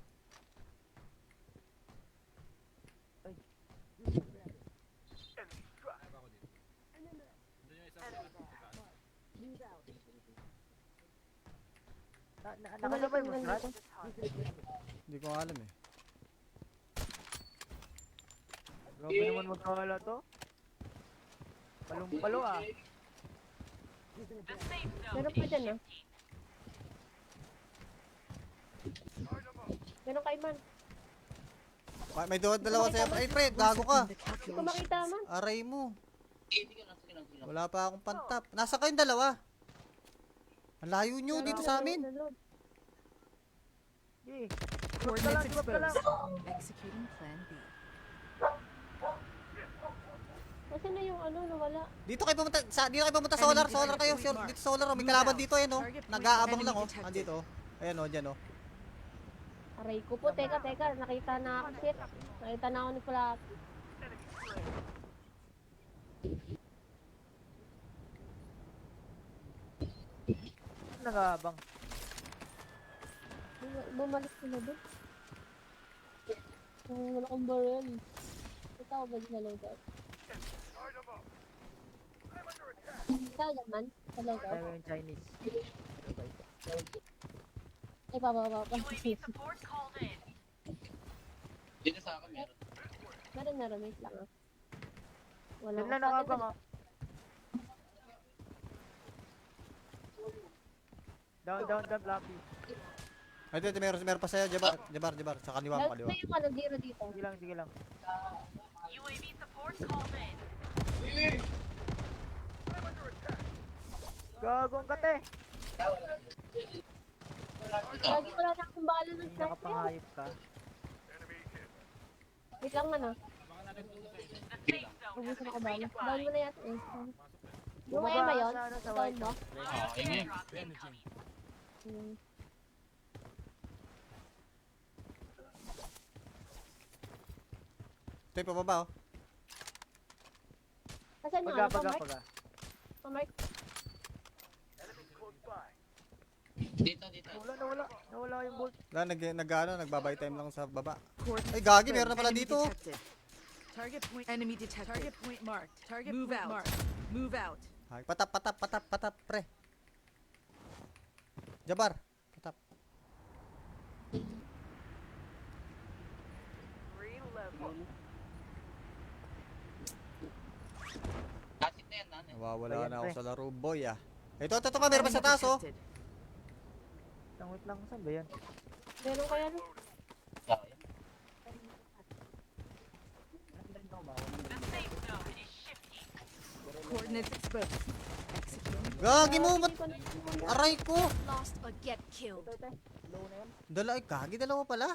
Nakasabay mo, Bumalik Strat? yung dito. Hindi ko alam eh. Grabe naman magkawala to. Palong-palo ah. Meron pa dyan, ah. Meron kay Man. May dalawa sa'yo. Ay, pre, gago ka. Hindi ko makita, Man. Aray mo. Sige lang. Wala pa akong pantap. Nasa kayong dalawa. Ang layo nyo dito sa amin. Sige. Coordinates Subak ka lang. exposed. Executing plan B. Kasi na yung ano, nawala. Dito kayo pumunta solar kayo. Sure, dito solar. May kalaban dito eh, no. Nag-aabang lang oh. Andito oh. Ayan oh, dyan oh. Aray ko po, teka. Nakita na ako, shit. Nakita na ako ni Flat. Nag-aabang. Bumalik sila doon. Wala akong barrel. Ito ako ba sa loadout? Ikaw naman, sa loadout. Tayo yung Chinese. Ay, pababa. Dito sa akin meron. Meron, wait lang ah. Wala Doon lang nakabang ah. Down, Flappy. Ay, dito meron pa sa'yo. Jabar. Sa kaliwa. Lalo na yung ano, zero dito. Sige lang. Gagong kate. Lagi wala na akong bala ng sniper. Nakapangayip ka. Wait lang man ah. Ubusan ako bala. Down mo na yata eh. Yung Bumaba Emma yun? sa ano, sa Down white mo? Oo, ingin. Hmm. Ito yung pababa oh. Asan yung Paga, ano, paga, pamark? paga. Pamark? Dito, dito. Nawala yung bolt. Nagbabay time lang sa baba. Coordinates Ay, gagi, confirmed. meron na pala Enemy dito. detected. Target point enemy detected. Target point marked. Target move out. Marked. Move out. Ay, patap, pre. Jabar, patap. Kasit na yan, nane. Nawawala Ayan, na ako pre. sa laro, boy ah. Ito, meron pa sa taas oh. detected. Wait lang, saan ba yan? Meron kaya no? Sayang. Coordinates exposed. Execute. Gagi mo, ba't Hindi ko na- aray ko? Lost or get killed. Dalawa pala.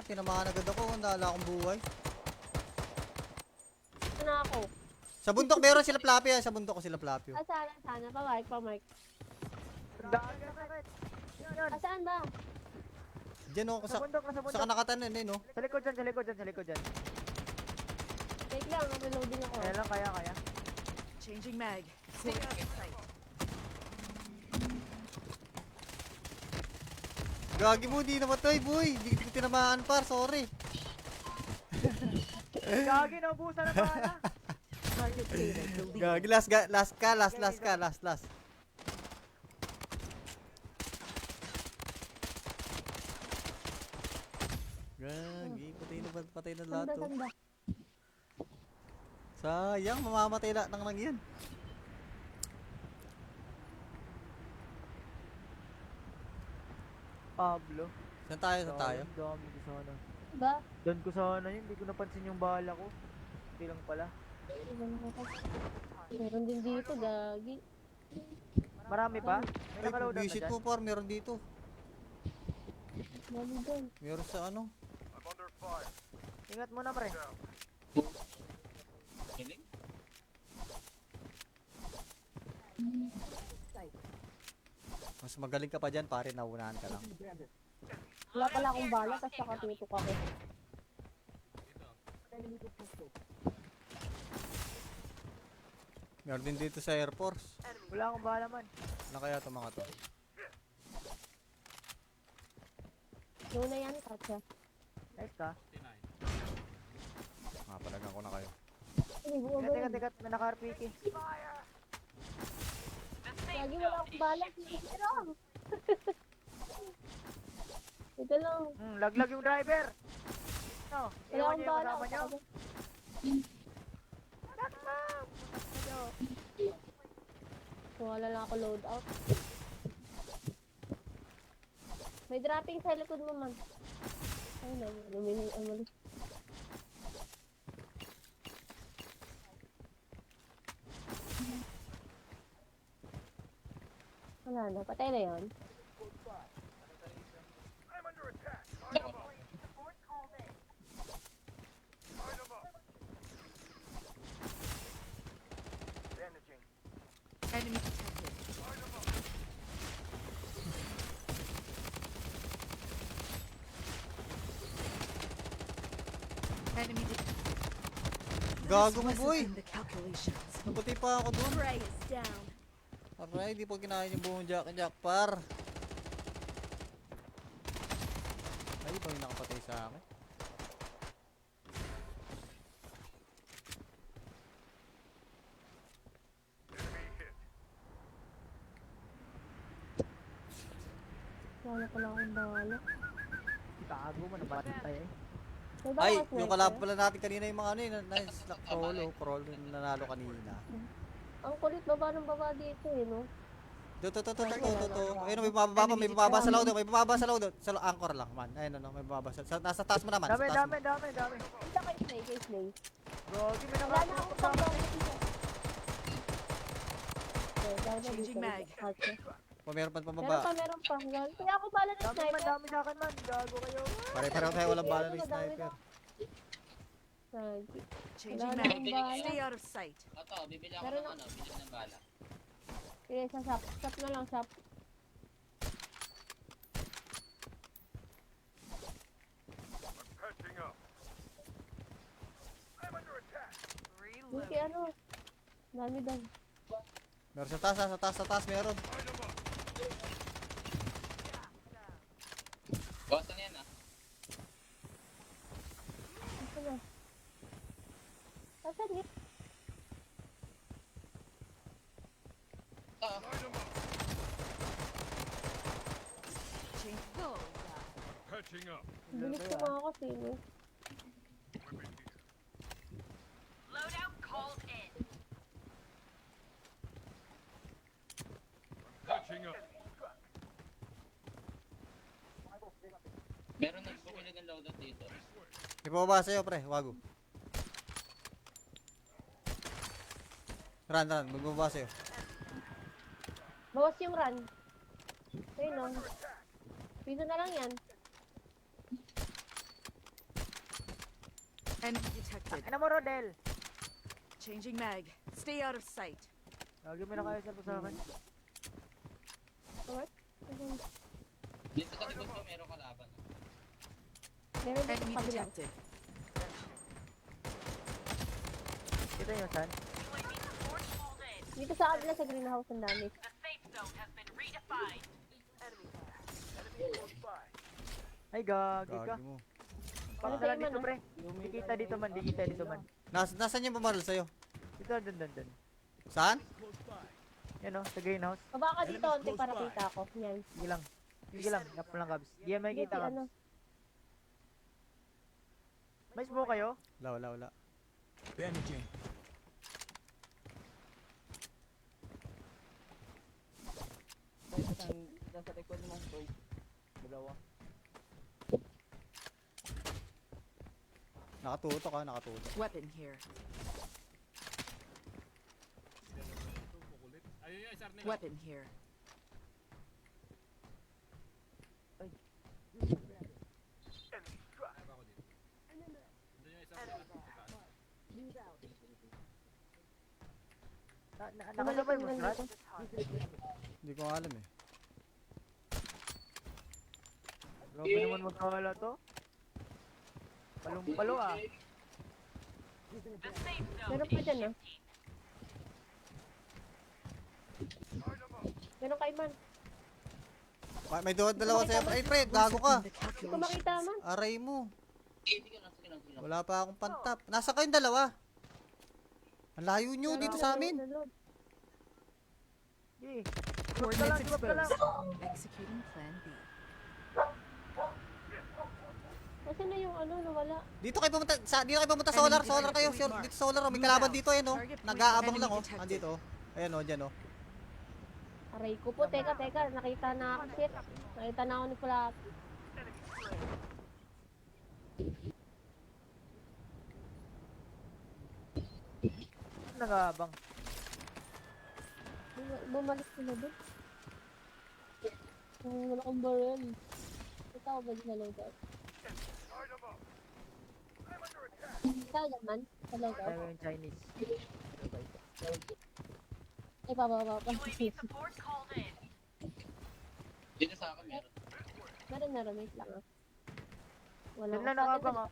Tinamaan agad ako, wala akong buhay. Ito na ako. Sa bundok meron sila Flappy ah, sa bundok ko sila Flappy. Oh. Sana. Pamark. Yan. Saan ba? Diyan oh, Nasa bundok. sa kanakatanan eh no. Sa likod dyan. Wait lang, reloading ako. Kaya lang, kaya. Changing mag. Stay out of sight. Gagi mo, di namatay boy. Di ko tinamaan par, sorry. Gagi, naubusan na bala. Target data deleted. Gagi, last. Gagi, patay na lahat oh. Sanda. Sayang, mamamatay lang nang yan. Pablo. Saan tayo? Ang dami ko sana. Ba? Doon ko sana yun, hindi ko napansin yung bala ko. Hindi lang pala. Meron din dito, gagi. Marami pa? May Ay, nakaloadan na visit dyan? mo par, meron dito. Dami dyan. Meron sa ano? I'm under fire. Ingat mo na pre. Kiling? Mas magaling ka pa dyan, pare, naunahan ka lang. Wala pala akong bala, tapos nakatutok ako. Meron din dito sa Air Force. Wala akong bala man. Ano kaya itong mga to? Doon na yan, Katya. Nice ka. Palagan ko na kayo. Hindi, buo Teka, may naka-RPK. Gagi, wala akong bala. Ito lang. Ito lang. Laglag yung driver. No, Wala iwan akong niyo yung bala. kasama niyo. Wala lang ako loadout. May dropping sa likod mo, man. Ay, luminig ang malis. Wala na, patay na yun. I'm under attack. Line 'em up. Line 'em up. Bandaging. Enemy detected. Line 'em up. Enemy detected. Gago mo, This boy! wasn't in the calculations. Naputi pa ako dun. Prey is down. Aray, di pa kinain yung buong Jack par. Ay, ba yung nakapatay sa akin? Enemy hit. Wala pala akong bala. Tago mo, nabatin tayo eh. May bala Ay, ka, sniper? yung kalaban pala natin kanina yung mga ano yun, nice na crawl yung nanalo kanina. Ang kulit baba ng baba dito eh, no? To. Ayun, may bababa sa loadout, sa anchor lang man. Ayun, may bababa nasa taas mo naman, sa Dami. taas mo. Ito kay Slay. Gogi, may Wala na akong naka-RPK. pang Changing mag. Meron pa Meron pababa. pa. Kaya ako bala ng sniper. Dami sa akin man. Gago kayo. Pare-pareho tayo walang bala ng sniper. Gagi. Changing Wala mag. na akong bala. Stay out of sight. Ito, bibili ako Meron ng na- ano, bili ng bala. Sige, sa shop. Shop na lang, shop. Yung kay ano. Dami doon. Meron sa taas, sa taas meron. Bawasan yan ah. Ito na. Saan yun? Ah, Change. Go. Patching up. Bilis ko mga kasi, no? Weapon here. Loadout called in. Patching up. meron nagbumili ng loadout dito. May pababa sa'yo, pre. Wago. Run. Magbababa sa'yo. Bawas yung run. Ayun, no? Piso na lang yan. Enemy detected. Ano mo, Rodel? Changing mag. Stay out of sight. Lagi mo na kayo sa akin. Alright? Dito sa likod ko meron kalaban. Meron din Enemy sa kabila. detected. Kita nyo, saan? Dito sa kabila sa greenhouse ang dami. Ay, gagi ka. Gagi mo. Pakita lang dito, pre. Di kita dito man. Nasaan yung pumaril sa'yo? Dito, dun. Saan? Yan o, sa greenhouse. Baba ka dito, onti para kita ako. Yan. Sige lang, nap lang, Kabs. Di yan Hindi, makikita, ano. Kabs. May smoke kayo? Wala. Isang nasa likod mo, boy. Dalawa. Nakatutok. Weapon here. Weapon here. Nakasabay mo, Strat? Hindi ko alam eh. Grabe naman magkawala to. Palong-palo ah. Meron pa dyan, ah. Meron kay Man. May dalawa sa'yo. Ay, pre, gago ka. Hindi ko makita, Man. Aray mo. Sige lang. Wala pa akong pantap. Nasa kayong dalawa. Ang layo nyo dito sa amin. Sige. Coordinates Gumap ka lang. exposed. Executing plan B. Kasi na yung ano, nawala. Dito kayo pumunta solar kayo. Sure, dito solar oh. May kalaban dito eh no. Nag-aabang lang oh. Andito oh. Ayan oh, diyan oh. Aray ko po, teka. Nakita na ako, shit. Nakita na ako ni Plat. Nangabang. Bumalik sila doon. Wala akong barrel. Ito ako ba sa loadout? Saan Man? Sa loadout? Tayo yung Chinese. Ay, pa. Dito sa akin meron. Meron, wait lang ah. Wala Yan lang nakabang ah.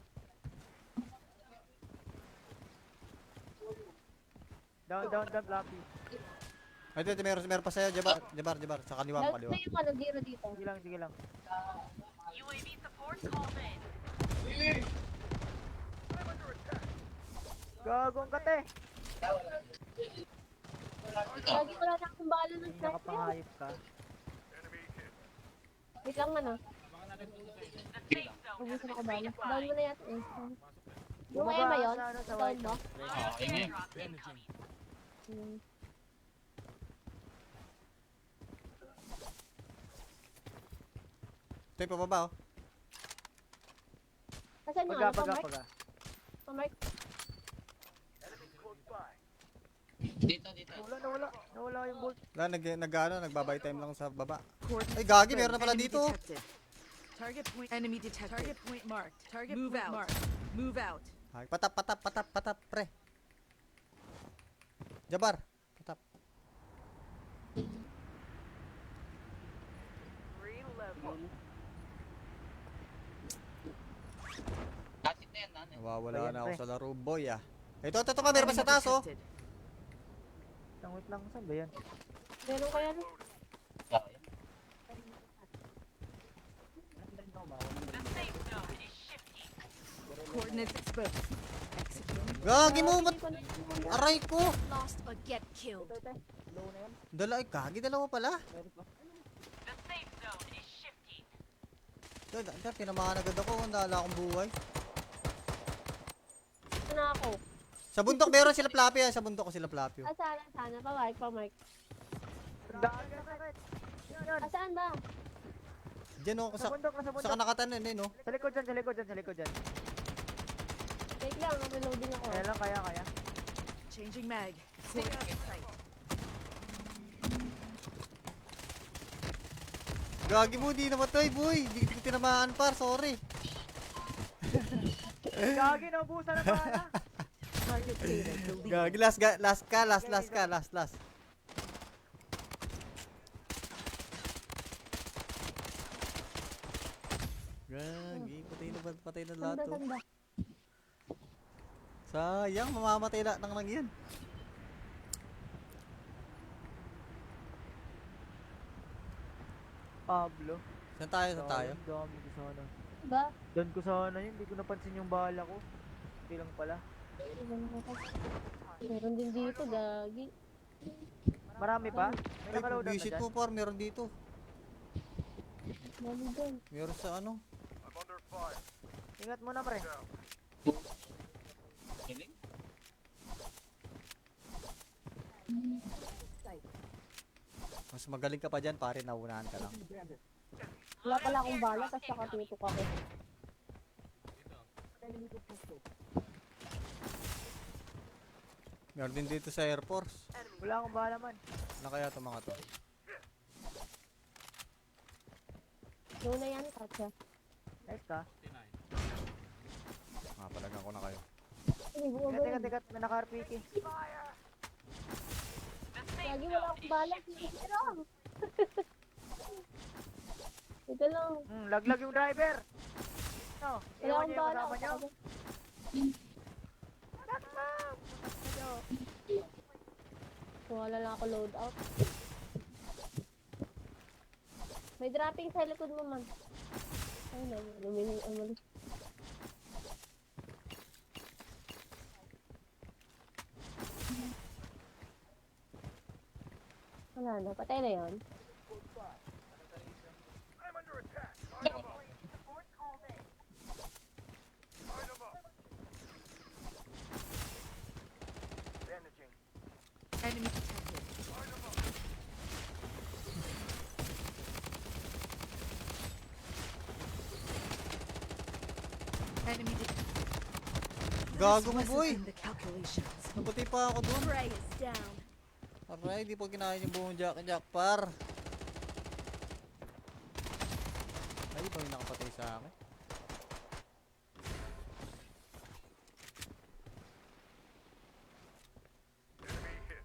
Down, Flappy. Ay, dito meron pa sa'yo. Jabar. Sa kaliwa mo, Health kaliwa. na yung ano, zero dito. Sige lang. Gagong kate. Lagi wala na akong bala ng sniper. Nakapahayop ka. Wait lang man ah. Ubusin ako bala. Down mo na yata eh. Yung Bumaba Emma yun? sa ano, sa Down white. mo? Ingay. Hmm. Ito yung pababa oh. Nasaan yung Paga. ano? Pamark? Dito. Nawala yung bolt. Nagbabay time lang sa baba. Coordinates Ay, gagi, meron na exposed. pala Enemy dito. detected. Target point. Enemy detected. Target point marked. Target move out. Marked. Move out. Ay, patap, pre. Jabar. Patap. Kasit na yan, nanay. Nawawala Ayan, na ako pre. sa laro, boy ah. Ito, pa, meron pa sa taas, oh. detected. Wait lang, saan ba yan? Meron kaya no? Yeah, yeah. Coordinates exposed. Execute. Gagi mo, Hindi mat... ko na- Aray ko! Lost or get killed. Ito, te. Low na yan. Gagi, dalawa pala. Meron pa. Tinamaan agad ako, nala akong buhay. Ito na ako. Sa bundok meron sila Flappy, sa bundok ko sila Flappy. Ah, sana. Pa-mark. Gagi, sakit. Yan. Ah, saan ba? Diyan oh, Nasa bundok, nasa sa bundok. kanakatanan eh, no? Sa likod dyan. Wait lang, reloading ako. Kaya lang, kaya. Changing mag. Stay out of sight. Gagi mo, di namatay, boy. Di ko tinamaan par, sorry. Gagi, naubusan na bala. Target data deleted. Gagi, last ka. Gagi, patay na lahat to. Sanda. Sayang, mamamatay lahat ng lang yan. Pablo. Saan tayo? Dami ko sana. Ba? Doon ko sana yun, hindi ko napansin yung bala ko. Hindi lang pala. Meron din dito, gagi. Marami pa? May Ay, nakaloadan na visit dyan? mo par, meron dito. Dami dyan. Meron sa ano? I'm under fire. Ingat mo na, pre. Kiling? Mas magaling ka pa dyan, pare, naunahan ka lang. Wala pala akong bala, tapos nakatutok ako. Meron din dito sa Air Force. Wala akong bala man. Ano kaya itong mga to? Doon na yan, Katya. Nice ka. Palagan ko na kayo. Hindi, bumabalik. Teka. May naka-RPK. Lagi wala akong bala. Ito lang. Ito lang. Laglag yung driver. No, Wala iwan akong niyo yung bala. kasama niyo. Wala lang ako load out. May dropping sa likod mo, man. Ay, luminig ang malis. Wala na, patay na yun. I'm under attack. Line them up. Line them up. Bandaging. Enemy detected. Line them up. Enemy detected. Gago mo, This boy! wasn't in the calculations. Nabuti pa ako dun. Prey is down. Aray, di po kinain yung buong Jack par. Ay, ba yung nakapatay sa akin? Enemy hit.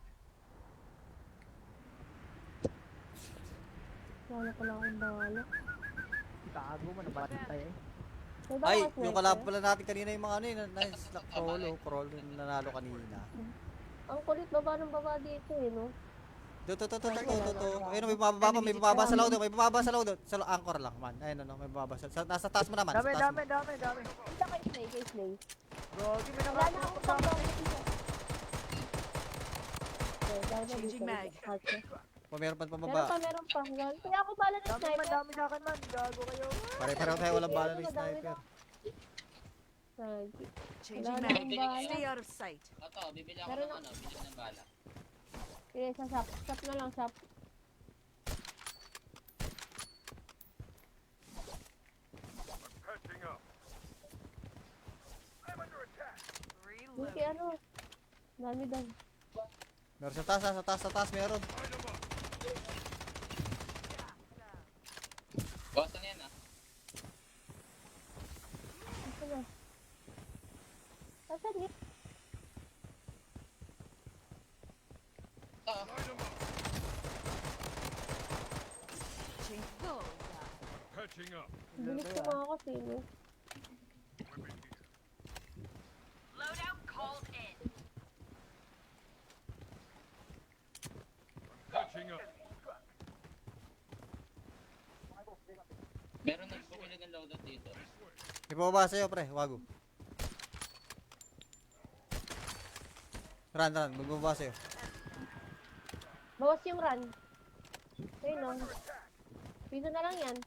Wala pala akong bala. Tago mo, nabatid tayo eh. May bala Ay, ka, yung sniper? kalaban pala natin kanina yung mga ano yun. Nice, crawl, yung nanalo kanina. Ang kulit baba ng baba dito eh, no? To. Ayun, may bababa sa loadout, may bababa sa loadout. Sa anchor lang, man. Ayun, may bababa sa nasa taas mo naman. Dami. Sa taas mo. Punta kay Slay. Gogi, may Wala na naka-RPK akong pa. pang dito. Okay, dahil na Changing dito. mag. Okay. Meron pa Meron pababa. pa. Kaya ako bala ng sniper. Dami sa akin man. Gago kayo. Pare-pareho tayo walang bala ng sniper. Lagi. Changing Wala mag. na akong bala. Stay out of sight. Ito, bibili ako Meron ng bili ng bala. Okay, sa shop. Shop na lang, shop. I'm patching up. I'm under attack. Yung kay ano. Dami daw. Meron sa taas, meron. Line them up. Boston yan ah. Ito na. Saan yun? Ito, Line them up. Change. Go. Patching up. Bilis ko mga kasi, no? Weapon here. Loadout called in. loadout dito. May pababa sa'yo, pre. Wago. Run. Magbababa sa'yo. Bawas yung run. Ayun no. Piso na lang yan.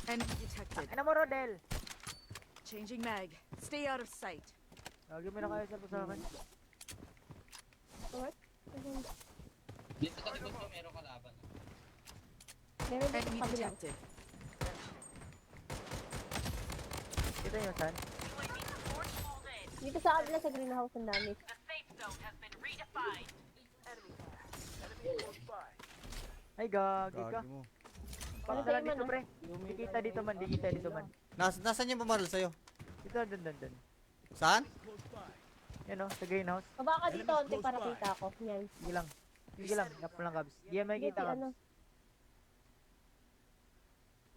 Enemy detected. Ano mo, Rodel? Changing mag. Stay out of sight. Lagi mo na kayo sa akin. Alright. Dito sa likod mo, meron kalaban. Meron din Enemy sa kabila. detected. Kita nyo, San? Dito sa kabila sa greenhouse ang dami. Ay, gagi ka. Gagi mo. Pakita lang dito, pre. Di kita dito man. Nasaan yung bumaril sa'yo? Dito, dun. Saan? Yan o, sa greenhouse. Baba ka dito, onti para kita ako. Yan. Sige lang, nap lang, Kabs. Di yan makikita, Ano? Kabs.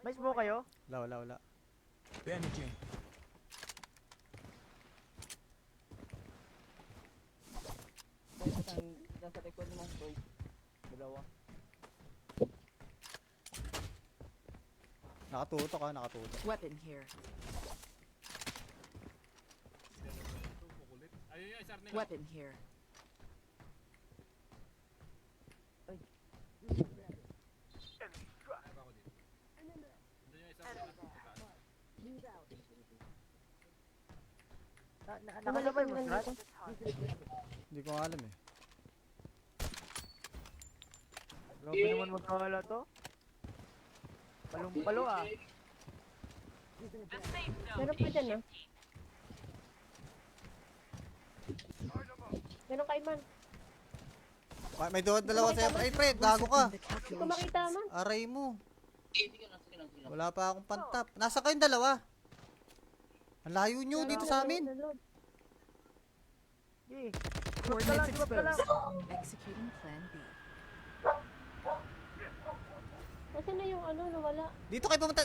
May smoke kayo? Wala. Isang nasa likod mong toy. Dalawa. Nakatutok ha, nakatutok. Weapon here. Weapon here. Nakasabay mo, Strat? Hindi ko nga alam eh. Grabe naman magkawala to. Palong-palo ah. Meron pa dyan ah. Meron kay Man. May dalawa sa'yo. Ay, pre, gago ka. Hindi ko makita Man. Aray mo. Sige lang. Wala pa akong pantap. Nasa kayong dalawa. Ang layo nyo dito sa amin. Sige. Coordinates Drop ka lang. exposed. Executing plan B. Kasi na yung ano, nawala. Dito kayo pumunta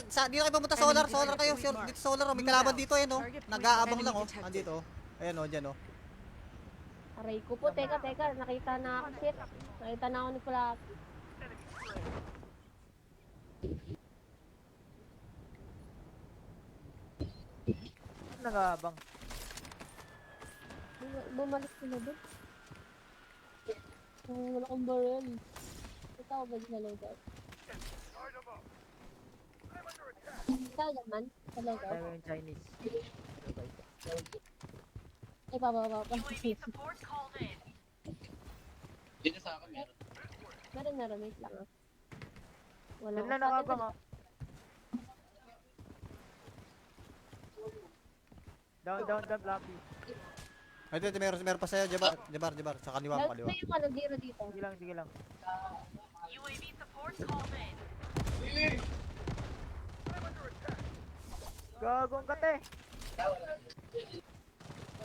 solar kayo. Dito solar, oh. May kalaban dito ayan oh. Nag-aabang lang oh. Andito oh. Ayan oh, dyan oh. Aray ko po, teka, nakita na ako, shit. Nakita na ako ni Kulak. Nangabang. Bumalik sila doon. Wala akong barrel. Ito ako ba na loadout? Ikaw naman, sa loadout. Tayo yung Chinese. Ay, pa. Dito sa akin meron. Meron, wait lang ah. Wala Doon na akong nakabang ah. Down, Flappy. Ay, dito meron pa sa'yo. Jabar. Sa kaliwa mo, Lalo kaliwa. na yung ano, zero dito. Sige lang. Gagong kate.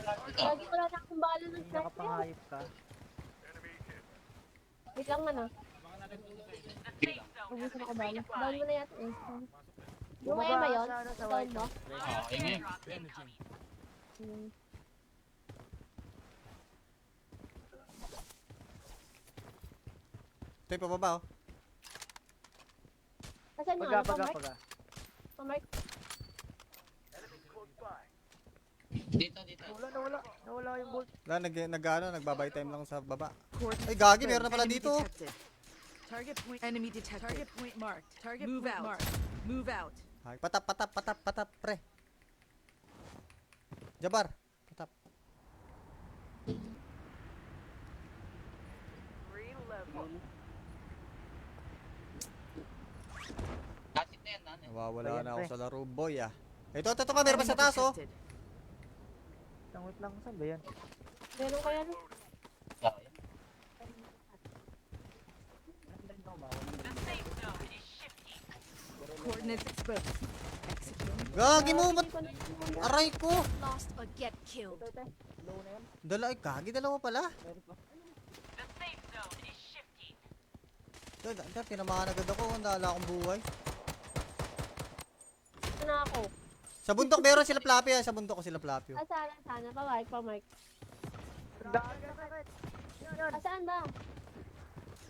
Lagi wala na akong bala ng sniper. Nakapangayop ka. Wait lang man ah. Ubusin ako bala. Down mo na yata eh. Yung Bumaba Emma yun? sa ano, sa Down white. mo? Ingay. Hmm. Ito yung pababa oh. Asan yung Paga. ano, Pamark? Dito. Nawala yung bolt. Nagbabay time lang sa baba. Coordinates Ay, gagi, meron na exposed. pala Enemy dito. detected. Target point. Enemy detected. Target point marked. Target move out. Marked. Move out. Ay, patap, pre. Jabar. Patap. Kasit na yan, nanay. Nawawala Ayan, na ako pre. sa laro, boy ah. Ito, meron pa sa taas oh. detected. Wait lang, saan ba yan? Meron kaya no? Ah, yan. Coordinates exposed. Executing. Gagi mo, Hindi ko na aray ko. Lost or get killed. Dalawa pala. Dahil tinamaan agad ako, wala akong buhay. Ito na ako. Sa bundok meron sila Flappy ah, sa bundok ko sila Flappy. Ah, sana. Pamark. Daan ka sakit. Ah, saan ba?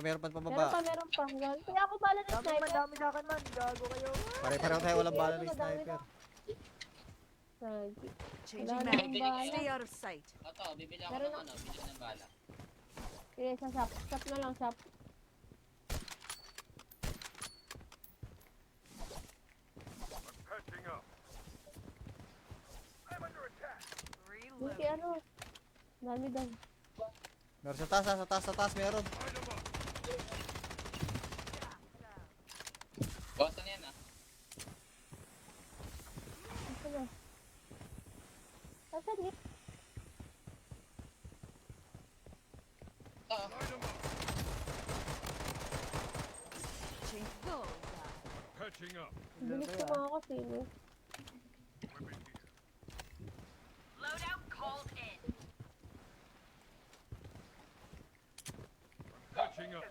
Meron pa Meron pababa. pa, meron pa. Gago. Kaya ako bala ng Dami man, sniper. dami sa akin man. Gago kayo. Pare-pareho tayo walang bala ng Madami sniper. Gago. Changing Wala mag. nang bala. Stay out of sight. Ito, bibili ako Meron ng ano, bili ng bala. Sige, sa shop. Shop na lang, shop. Patching up. I'm under attack. Hindi, ano. Dami daw. Meron sa taas, sa taas meron. Light 'em up. Boston yan ah. Ito na. Asan yun? Ito, Light 'em up. Change. Go. Patching up. Bilis ko mga kasi. Eh. Weapon here. Loadout called in. Patching up.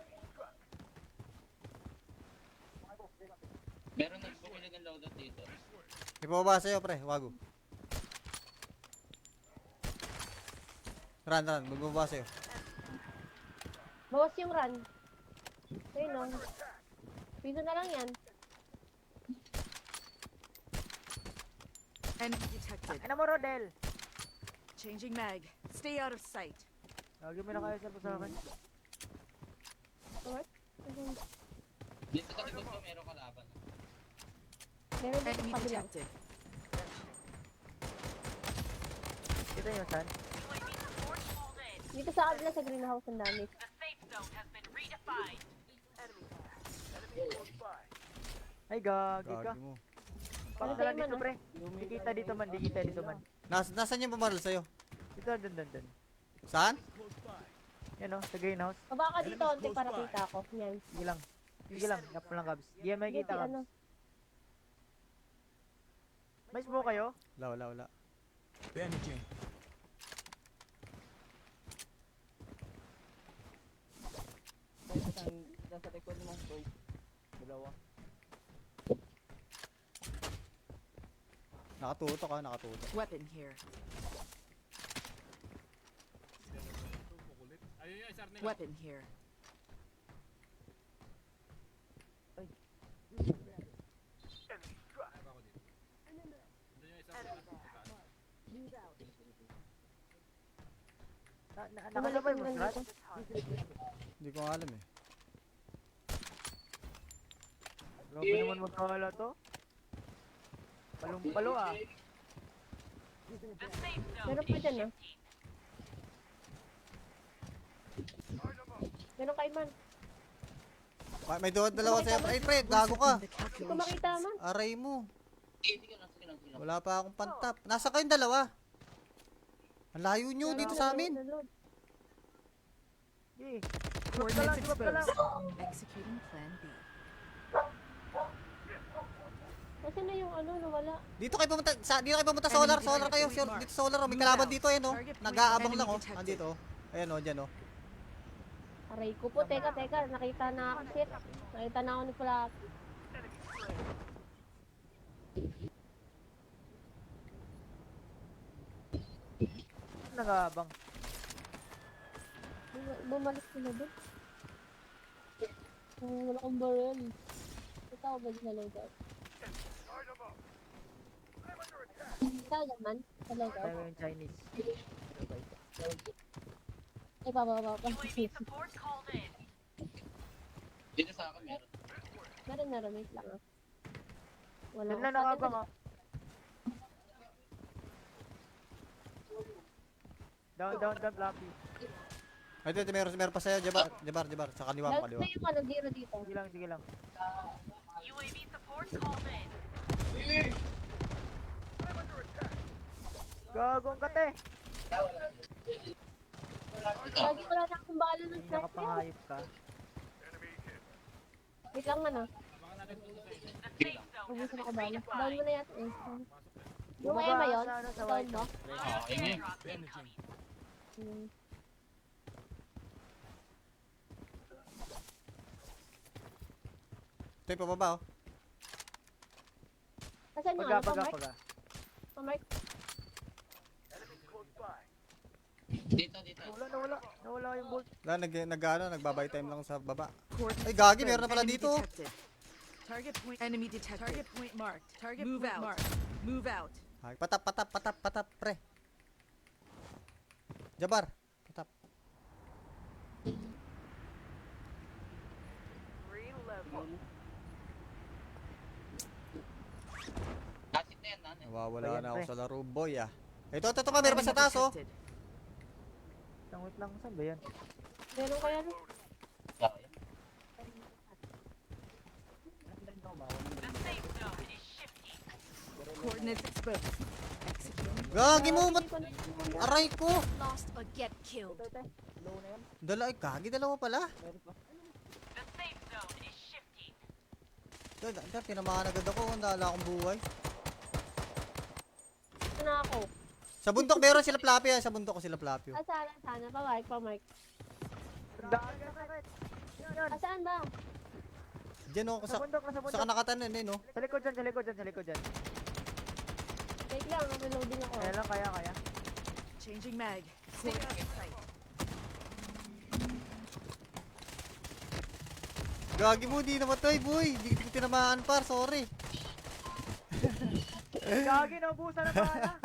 meron nang bumili ng loadout dito. May pababa sa'yo, pre. Wago. Run. Magbaba sa'yo. Bawas yung run. Ayun o. Piso na lang yan. Enemy detected. Ano mo, Rodel? Changing mag. Stay out of sight. Lagi mo na kayo sa akin. Alright? Dito sa likod ko meron kalaban. Meron dito Enemy sa kabila. detected. Kita nyo saan? Dito sa kabila sa greenhouse ang dami. Ay, gagi ka. Gagi mo. Ano Pakita lang tayo man, dito, pre. Di kita dito man, di kita dito man. Nasaan yung bumaril sa'yo? Dito, dun. Saan? Yan o, sa greenhouse. Baba ka dito, onti para kita ako. Yan. Sige lang. Sige lang, gap lang, Gabs. Di yan makikita, Dito, Gabs. ano. May smoke kayo? Wala. Bandaging. May isang nasa likod mong toy. Dalawa. Nakatutok ha, nakatutok. Weapon here. Weapon here. Nakasabay mo, Strat? Hindi ko alam eh. Grabe naman magkawala to. Palong-palo ah. Meron pa dyan, ah. Meron kay Man. May dalawa sa'yo. Ay, pre, gago ka. In the Hindi ko makita, calculations. Man. Aray mo. Sige lang. Wala pa akong pantap. Nasa kayong dalawa. Ang layo nyo dito sa amin. Sige. Coordinates Diba ka lang? exposed. Executing plan B. Kasi na yung ano, nawala. Dito kayo pumunta solar kayo. Dito solar, may kalaban dito eh no. Nag-aabang lang oh. Andito oh. Ayan oh, diyan oh. Aray ko po, teka. Nakita na ako, shit. Nakita na ako ni Flak. Nangabang. Bumalik sila doon. Wala kong barrel. Ito ako ba sa loadout? Ikaw naman, sa loadout. Tayo yung Chinese. Ay, papa. Dito sa akin meron. Meron, wait lang ah. Wala Yan na nakabang ah. Down, Flappy. Ay, dito meron pa sa'yo, Jabar. Sa kaliwa mo, kaliwa. Lalo na yung ano, zero dito. Sige lang. Gagong kate. Lagi wala na akong bala ng Hindi sniper. nakapangayip ka. Wait lang man ah. Ubusin ako bala. Down mo na yata eh. Yung Bumaba Emma yun? sa ano, sa Down white. mo? Ayun. Hmm. Ito yung pababa oh. Asan yung Paga. ano, Pamark? Dito. Nawala yung bolt. Nagbabay time lang sa baba. Coordinates Ay, gagi, exposed. meron na pala Enemy dito. detected. Target point. Enemy detected. Target point marked. Target move out. Marked. Move out. Ay, patap, pre. Jabar, patap. Kasit na yan, nanay. Nawawala Ayan, na ako pre. sa laro, boy ah. Ito pa, meron pa sa taas oh. Detected. Wait lang, saan ba yan? Meron kaya no? Kaya. Coordinates exposed. Executing. Gagi mo, Hindi ko na- aray ko. Lost or get killed. Low na yan. Dalawa pala. Meron pa. Tinamaan agad ako, wala akong buhay. Ito na ako. Sa bundok meron sila Flappy ah, sa bundok ko sila Flappy. Ah, sana. Pamark. Yan. Saan ba? Diyan oh, Sa bundok. sa kanakatanan eh no. Sa likod dyan. Wait lang, reloading ako. Kaya lang, kaya. Changing mag. Stay out of sight. Gagi mo, di namatay boy. Di ko tinamaan par, sorry. Gagi, naubusan na bala.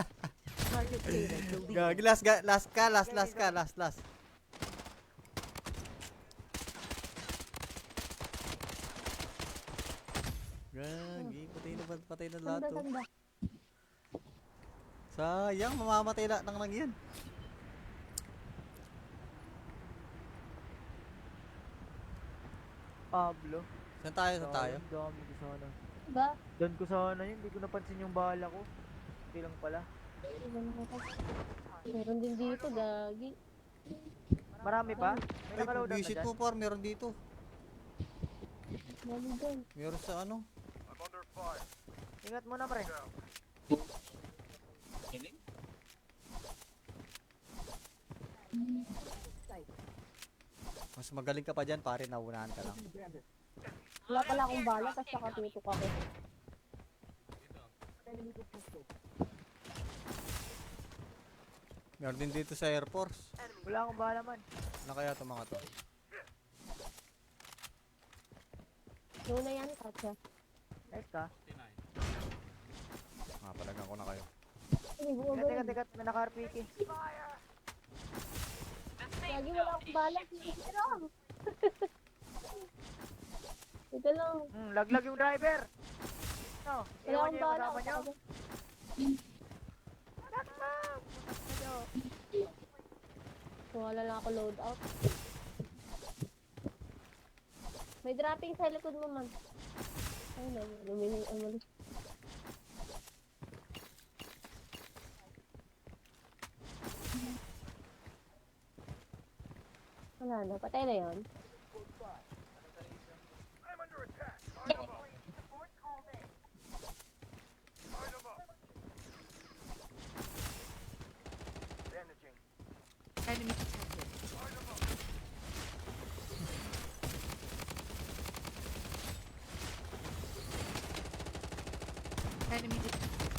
Target data deleted. Gagi, last. Gagi, patay na lahat Tanda, to. tanda. Sayang, mamamatay lang lang yan. Pablo. Saan tayo? Saan tayo? Sayang, dami ko sana. Diba? Doon ko sana yun, hindi ko napansin yung bala ko. Hindi lang pala. Meron din dito, gagi. Marami pa? May Ay, nakaload na visit dyan. mo par, meron dito. Dami dyan. Meron sa ano? I'm under fire. Ingat mo na pre. Kiling? Mas magaling ka pa dyan pare, naunahan ka lang. Wala pala akong bala, tapos nakatutok ako. Meron din dito sa Air Force. Wala akong bala man. Ano kaya itong mga to? Doon na yan, Katya. Nice ka. Palagan ko na kayo. Hindi, buo Teka, may naka-RPK. Gagi, wala akong bala. Ito lang. Ito lang. Laglag yung driver. No, Wala iwan akong niyo yung bala. kasama niyo. Wala lang ako load out. May dropping sa likod mo, man. Ay, luminig ang malis. Wala na, patay na yun. I'm under attack. Line 'em up. Line 'em up. Bandaging. Enemy detected. Line 'em up. Enemy detected.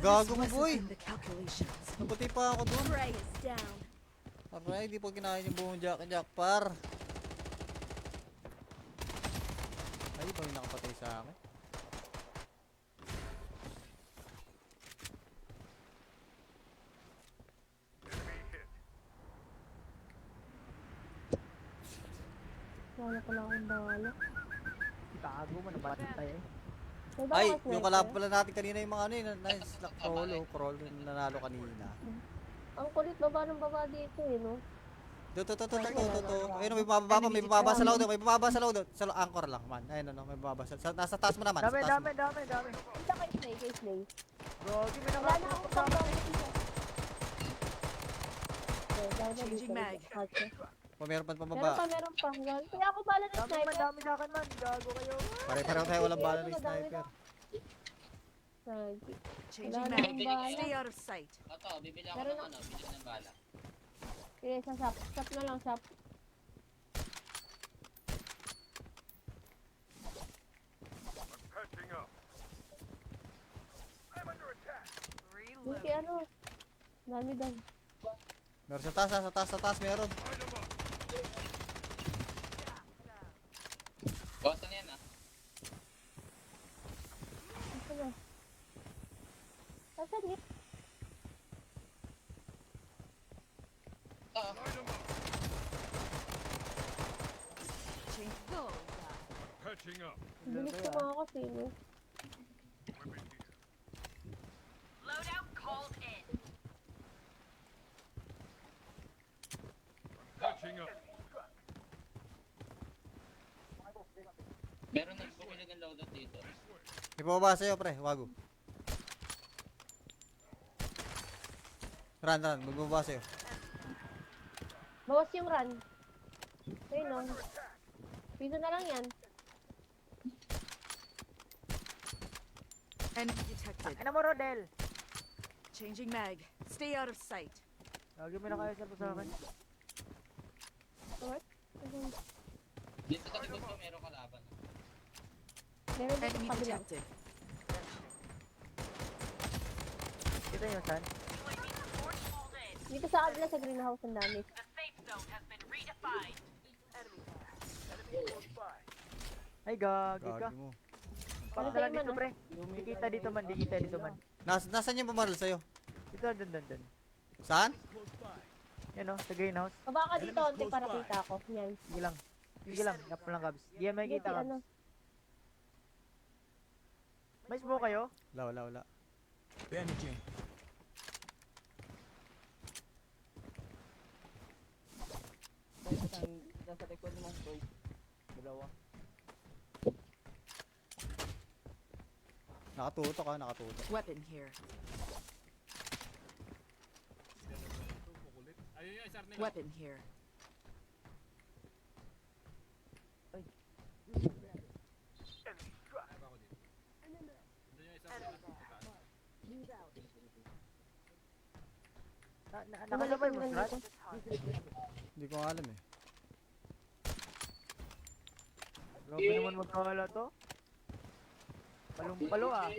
Gago mo This boy! wasn't in the calculations. Nabuti pa ako dun. Prey is down. Aray, di pa kinain yung buong Jack par. Ay, ba yung nakapatay sa akin? Enemy hit. Wala pala akong bala. Gago mo, nabatid tayo eh. May bala Ay, ka, yung sniper? kalab pala natin kanina yung mga ano yun. Nice, crawl yung nanalo kanina. Ang kulit baba dito eh, no? To. Ayun, may bababa sa loadout, may bababa sa loadout. Sa anchor lang, man. Ayun, may bababa. Nasa taas mo naman. Dami. Punta kay Slay. Gogi, may Wala na akong nakakasama. pambang dito. Okay, dahil na Changing dito. mag. Okay. O, meron pa Meron pababa. pa. Gagi. Kaya ako bala ng sniper. Dami sa akin man. Gago kayo. Pare-pareho tayo walang bala ng sniper. Gagi. Changing Wala na mag. akong bala. Stay out of sight. Ito, bibili ako Meron ng ano, bibili ng bala. Sige, sa sap. Sap na lang, sap. I'm patching up. I'm under attack. Hindi ano. Dami daw. Meron sa taas, meron. Line 'em up. Boston yan ah. Ito na. Asan yun? Ito, Line 'em up. Change. Go. Patching up. Bilis ko mga kasi, no? Weapon here. Patching up. meron nang bumili ng loadout dito. May bababa sa'yo, pre. Wago. Run. May bababa sa'yo. Bawas yung run. Ayun, no? Piso na lang yan. Enemy detected. Ano mo, Rodel? Changing mag. Stay out of sight. Lagi may nakayasal po sa akin. Alright? Dito sa likod ko meron kalaban. Meron dito Enemy sa kabila. detected. Kita nyo, San? Dito sa kabila sa greenhouse ang dami. Ay, gagi ka. Gagi mo. Pakita Ano lang tayo dito, man, pre. Di kita dito man. Nasaan yung bumaril sa'yo? Dito, dun. Saan? Yan o, sa greenhouse. Baba ka dito, onte para kita ako. Yan. Sige lang. Gap mo lang, Gabs. Di yan makikita, Hindi, Gabs. ano. May smoke kayo? Wala. Bandaging. May isang nasa likod mo, Toy. Dalawa. Nakatutok ha, nakatutok. Weapon here. Weapon here. Nakasabay mo, Bumalik Strat? yung dito. Hindi ko alam eh. Grabe naman magkawala to. Palong-palo ah.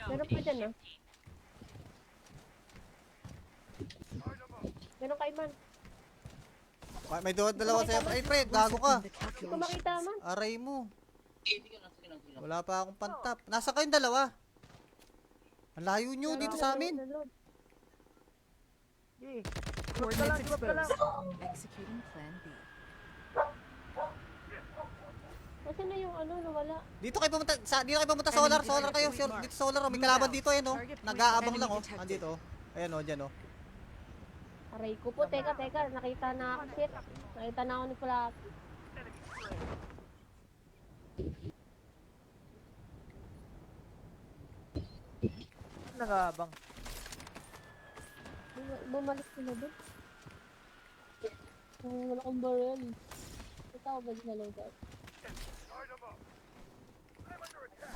Meron pa dyan ah. Meron kay man. May dalawa sa'yo. Ay, pre, gago ka. The Hindi ko makita man. Aray mo. Sige lang. Wala pa akong pantap. Nasa kayong dalawa. Ang layo nyo dito sa amin. Yee. Coordinates Drop ka lang. exposed. Executing plan B. Kasi na yung ano, nawala. Dito kayo pumunta solar kayo. Sure, dito solar oh. May kalaban dito eh no. Nag-aabang lang oh. Andito oh. Ayan oh, diyan oh. Aray ko po, teka. Nakita na ako, shit. Nakita na ako ni Palaki. Nangabang. Bumalik sila doon. Wala akong barrel. Ito ako ba sa loadout?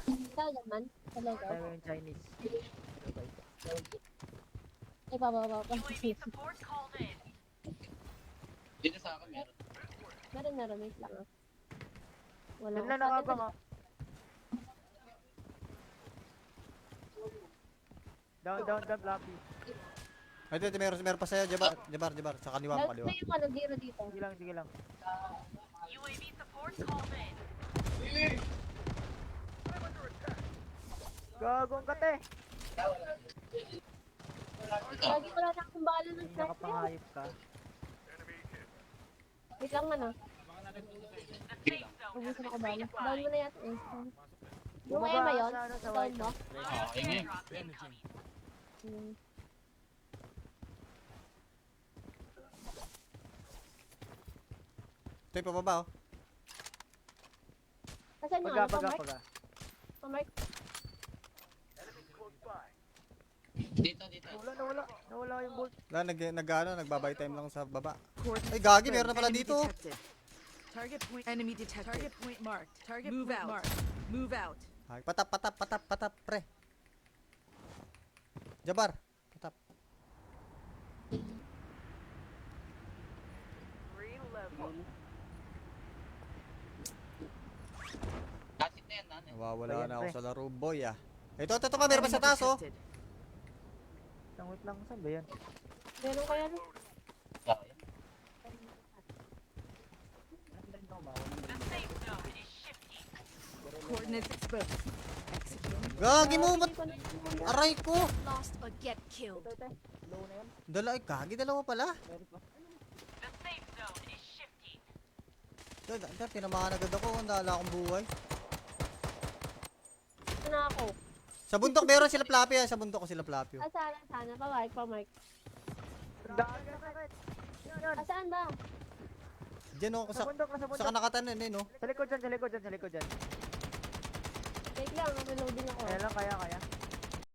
Ikaw naman, sa loadout. Tayo yung Chinese. Ay, pababa. Dito sa akin meron. Meron, wait lang ah. Wala Yan lang nakabang ah. Down, Flappy. Ay, dito meron pa sa'yo. Jabar. Sa kaliwa mo, kaliwa. Lalo na yung ano, zero dito. Sige lang. Gagong kate. Lagi wala na akong bala ng sniper. Nakapangayop ka. Wait lang man ah. Ubusan ako bala. Down mo na yata eh. Yung Bumaba Emma yun? sa ano, sa Down white. mo? Ayun. Bandaging. Hmm. Ito yung pababa oh. Nasaan yung Paga. ano? Pamark? Dito. Nawala yung bolt. Nagbabay time lang sa baba. Coordinates Ay, gagi, exposed. meron na pala Enemy dito. detected. Target point. Enemy detected. Target point marked. Target move out. Marked. Move out. Ay, patap, pre. Jabar, patap. Kasit na yan, nanay. Nawawala Ayan, na ako pre. sa laro, boy ah. Ito pa, meron pa sa taas oh. Detected. Wait lang, saan ba yan? Meron kaya no? Sayang. Coordinates exposed. Executing. Gagi mo, Hindi ko na- aray ko. Lost or get killed. Low na yan. Dalawa pala. Meron pa. Tinamaan agad ako, wala akong buhay. Ito na ako. Sa bundok meron sila Flappy ah, sa bundok ko sila Flappy. Oh. Sana. Pamark. Yan. Saan ba? Diyan oh, Nasa bundok. sa kanakatanan eh no. Sa likod dyan. Wait lang, reloading ako. Kaya lang, kaya.